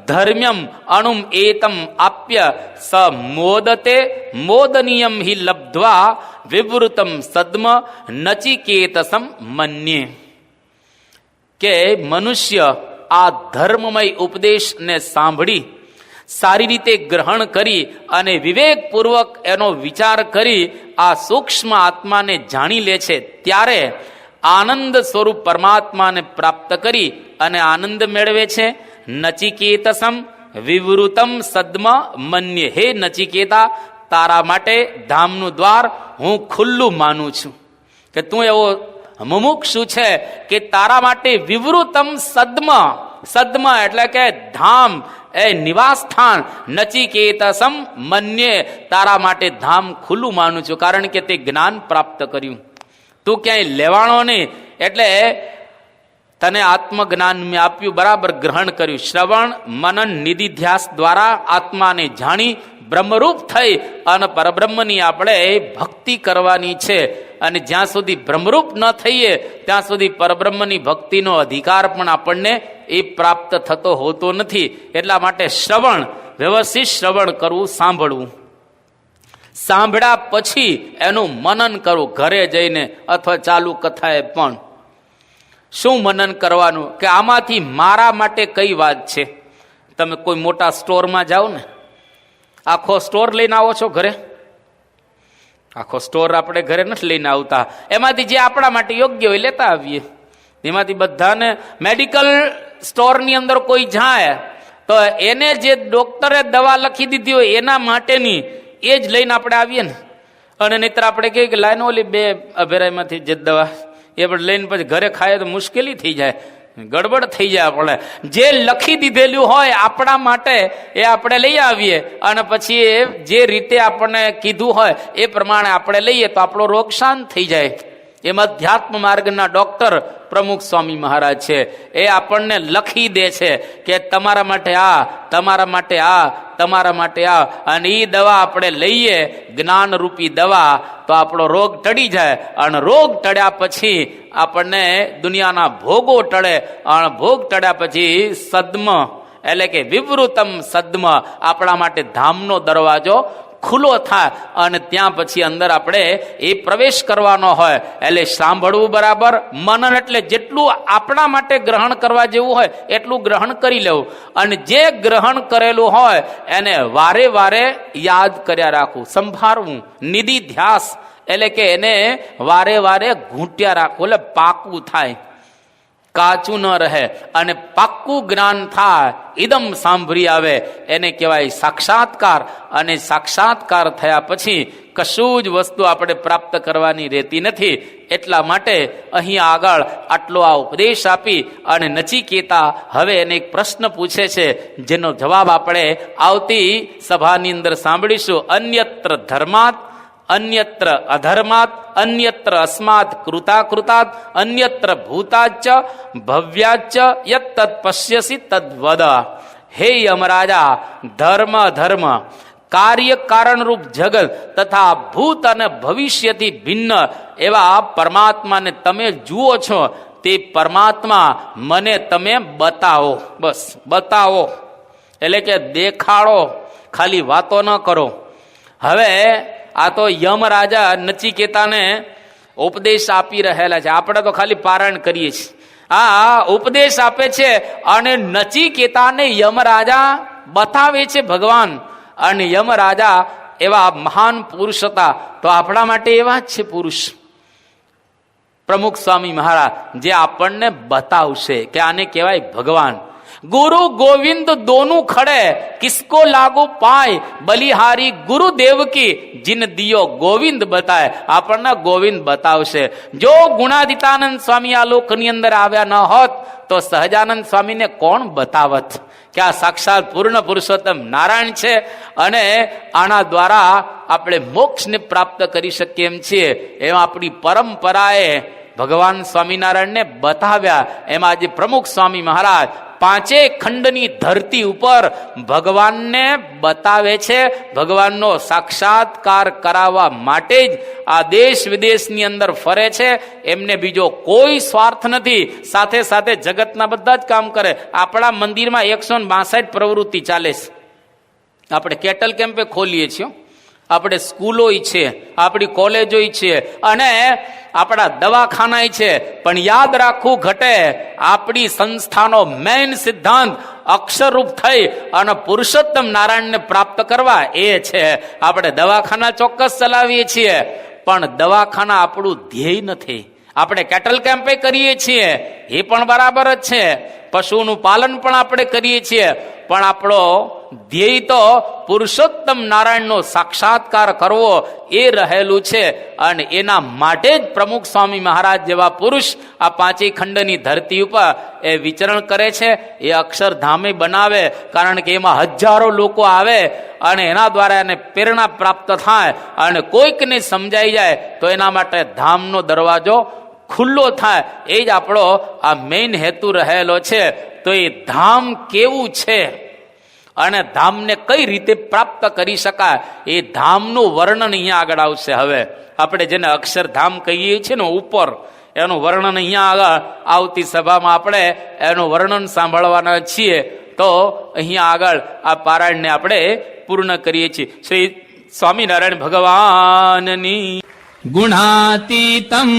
ધર્મ્યમ અણુમ એતમ આપ્ય સ મોદતે મોદનીયમ હિ લબ્ધ્વા વિવૃતમ સદ્મ નચિકેતસમ મન્યે. કે મનુષ્ય આ ધર્મમય ઉપદેશને સાંભળી સારી રીતે ગ્રહણ કરી અને વિવેકપૂર્વક એનો વિચાર કરી આ સૂક્ષ્મ આત્માને જાણી લે છે, ત્યારે આનંદ સ્વરૂપ પરમાત્માને પ્રાપ્ત કરી અને આનંદ મેળવે છે. નચિકેતસમ વિવૃતમ સદ્મ મન્ય. હે નચિકેતા, તારા માટે ધામનું દ્વાર હું ખુલ્લું માનું છું. કે તું એવો મુમુક્ષુ છે કે તારા માટે વિવૃતમ સદ્મ એટલે કે ધામ, એ નિવાસ સ્થાન. નચિકેતસમ મન્યે, તારા માટે ધામ ખુલ્લું માનું છું, કારણ કે તે જ્ઞાન પ્રાપ્ત કર્યું. તું ક્યાંય લેવાણો નહીં, એટલે તને આત્મજ્ઞાન મેં આપ્યું, બરાબર ગ્રહણ કર્યું. શ્રવણ મનન નિધિધ્યાસ દ્વારા આત્માને જાણી બ્રહ્મરૂપ થઈ અને પરબ્રહ્મની આપણે ભક્તિ કરવાની છે. અને જ્યાં સુધી બ્રહ્મરૂપ ન થઈએ ત્યાં સુધી પરબ્રહ્મની ભક્તિનો અધિકાર પણ આપણને એ પ્રાપ્ત થતો હોતો નથી. એટલા માટે શ્રવણ, વ્યવસ્થિત શ્રવણ કરવું, સાંભળવું. સાંભળ્યા પછી એનું મનન કરવું, ઘરે જઈને અથવા ચાલુ કથાએ પણ. શું મનન કરવાનું? કે આમાંથી મારા માટે કઈ વાત છે. તમે કોઈ મોટા સ્ટોરમાં જાઓ ને, આખો સ્ટોર લઈને આવો છો ઘરે? આખો સ્ટોર આપણે ઘરે નથી લઈને આવતા. એમાંથી જે આપણા માટે યોગ્ય હોય લેતા આવીએ. એમાંથી બધાને મેડિકલ સ્ટોરની અંદર કોઈ જાય તો એને જે ડોક્ટરે દવા લખી દીધી હોય એના માટેની એ જ લઈને આપણે આવીએ ને. અને નહીતર આપણે કહીએ કે લાઈન ઓલી 2 અભેરાયમાંથી જે દવા એ પણ લઈને પછી ઘરે ખાય તો મુશ્કેલી થઈ જાય, ગડબડ થઈ જાય. આપણે જે લખી દીધેલું હોય આપણા માટે એ આપણે લઈ આવીએ અને પછી એ જે રીતે આપણને કીધું હોય એ પ્રમાણે આપણે લઈએ તો આપણો રોગ શાંત થઈ જાય. એમ અધ્યાત્મ માર્ગના ડોક્ટર પ્રમુખ સ્વામી મહારાજ છે. એ આપણને લખી દે છે કે તમારા માટે આ, તમારા માટે આ, તમારા માટે આ, અને એ દવા આપણે લઈએ, જ્ઞાનરૂપી દવા, તો આપણો રોગ ટળી જાય. અને રોગ ટળ્યા પછી આપણને દુનિયાના ભોગો ટળે. અને ભોગ ટળ્યા પછી સદ્મ એટલે કે વિવૃતમ સદ્મ, આપણા માટે ધામનો દરવાજો ખુલ્લો થાય. અને ત્યાં પછી અંદર આપણે એ પ્રવેશ કરવાનો હોય. એટલે સાંભળવું બરાબર, મનન એટલે જેટલું આપણા માટે ગ્રહણ કરવા જેવું હોય એટલું ગ્રહણ કરી લેવું. અને જે ગ્રહણ કરેલું હોય એને વારે વારે યાદ કર્યા રાખવું, સંભાળવું. નિધિ ધ્યાસ એટલે કે એને વારે વારે ઘૂંટ્યા રાખવું, એટલે પાકું થાય, કાચું ન રહે અને પાક્કું જ્ઞાન થાય. ઇદમ સાંભળી આવે એને કહેવાય સાક્ષાત્કાર. અને સાક્ષાત્કાર થયા પછી કશું જ વસ્તુ આપણે પ્રાપ્ત કરવાની રહેતી નથી. એટલા માટે અહીં આગળ આટલો આ ઉપદેશ આપી અને નચિકેતા હવે એને એક પ્રશ્ન પૂછે છે, જેનો જવાબ આપણે આવતી સભાની અંદર સાંભળીશું. અન્યત્ર ધર્માત, અન્યત્ર અધર્માત, અન્યત્ર અસ્માત કૃતાકૃતાત, અન્યત્ર ભૂતાચ ભવ્યાચ યત તદ પશ્યસી તદ્વદ. હે યમરાજા, ધર્મ અધર્મ, કાર્ય કારણરૂપ જગત તથા ભૂત અને ભવિષ્યથી ભિન્ન એવા પરમાત્માને તમે જુઓ છો, તે પરમાત્મા મને તમે બતાવો. બસ બતાવો એટલે કે દેખાડો, ખાલી વાતો ન કરો. હવે આ તો યમરાજા નચિકેતાને ઉપદેશ આપી રહેલા છે. આપણે તો ખાલી પારાયણ કરીએ છીએ. આ ઉપદેશ આપે છે અને નચિકેતાને યમરાજા બતાવે છે ભગવાન. અને યમરાજા એવા મહાન પુરુષ હતા. તો આપણા માટે એવા જ છે પુરુષ પ્રમુખ સ્વામી મહારાજ, જે આપણને બતાવશે કે આને કહેવાય ભગવાન. गुरु गोविंद दोनों खड़े किसको लागू पाए, बलिहारी गुरुदेव की जिन दियो गोविंद बताए. આપણને ગોવિંદ બતાવશે. જો ગુણાદિતાનંદ સ્વામી આ લોકની અંદર આવ્યા ન હોત તો સહજાનંદ સ્વામીને કોણ બતાવત કે આ સાક્ષાત પૂર્ણ પુરુષોત્તમ નારાયણ છે અને આના દ્વારા આપણે મોક્ષને પ્રાપ્ત કરી શકીએ એમ છીએ. એમ આપણી પરંપરાએ ભગવાન સ્વામિનારાયણને બતાવ્યા. એમાં આજે પ્રમુખ સ્વામી મહારાજ 5 ખંડની ધરતી ઉપર ભગવાનને બતાવે છે. ભગવાનનો સાક્ષાત્કાર કરાવવા માટે જ આ દેશ વિદેશની અંદર ફરે છે. એમને બીજો કોઈ સ્વાર્થ નથી. સાથે સાથે જગતના બધા જ કામ કરે. આપણા મંદિરમાં 162 પ્રવૃત્તિ ચાલે છે. આપણે કેટલ કેમ્પે ખોલીએ છીએ, આપણે સ્કૂલો છે, આપણી કોલેજો છે અને આપણા દવાખાના છે. પણ યાદ રાખવું ઘટે, આપણી સંસ્થાનો મેઇન સિદ્ધાંત અક્ષરરૂપ થઈ અને પુરુષોત્તમ નારાયણને પ્રાપ્ત કરવા એ છે. આપણે દવાખાના ચોક્કસ ચલાવીએ છીએ પણ દવાખાના આપણું ધ્યેય નથી. આપણે કેટલ કેમ્પે કરીએ છીએ એ પણ બરાબર જ છે, પશુનું પાલન પણ આપણે કરીએ છીએ, પણ આપણો ધ્યેય તો પુરુષોત્તમ નારાયણનો સાક્ષાત્કાર કરવો એ રહેલું છે. અને એના માટે જ પ્રમુખ સ્વામી મહારાજ જેવા પુરુષ આ 5 ખંડની ધરતી ઉપર એ વિચરણ કરે છે. એ અક્ષરધામે બનાવે, કારણ કે એમાં હજારો લોકો આવે અને એના દ્વારા એને પ્રેરણા પ્રાપ્ત થાય અને કોઈકને સમજાઈ જાય તો એના માટે ધામનો દરવાજો ખુલ્લો થાય. એ જ આપણો આ મેઇન હેતુ રહેલો છે. તો એ ધામ કેવું છે અને ધામને કઈ રીતે પ્રાપ્ત કરી શકાય એ ધામનું વર્ણન અહીંયા આગળ આવશે. હવે આપણે જેને અક્ષરધામ કહીએ છીએ ને ઉપર, એનું વર્ણન અહીંયા આગળ આવતી સભામાં આપણે એનું વર્ણન સાંભળવાના છીએ. તો અહીંયા આગળ આ પારાયણને આપણે પૂર્ણ કરીએ છીએ. શ્રી સ્વામિનારાયણ ભગવાનની ગુણાતીતમ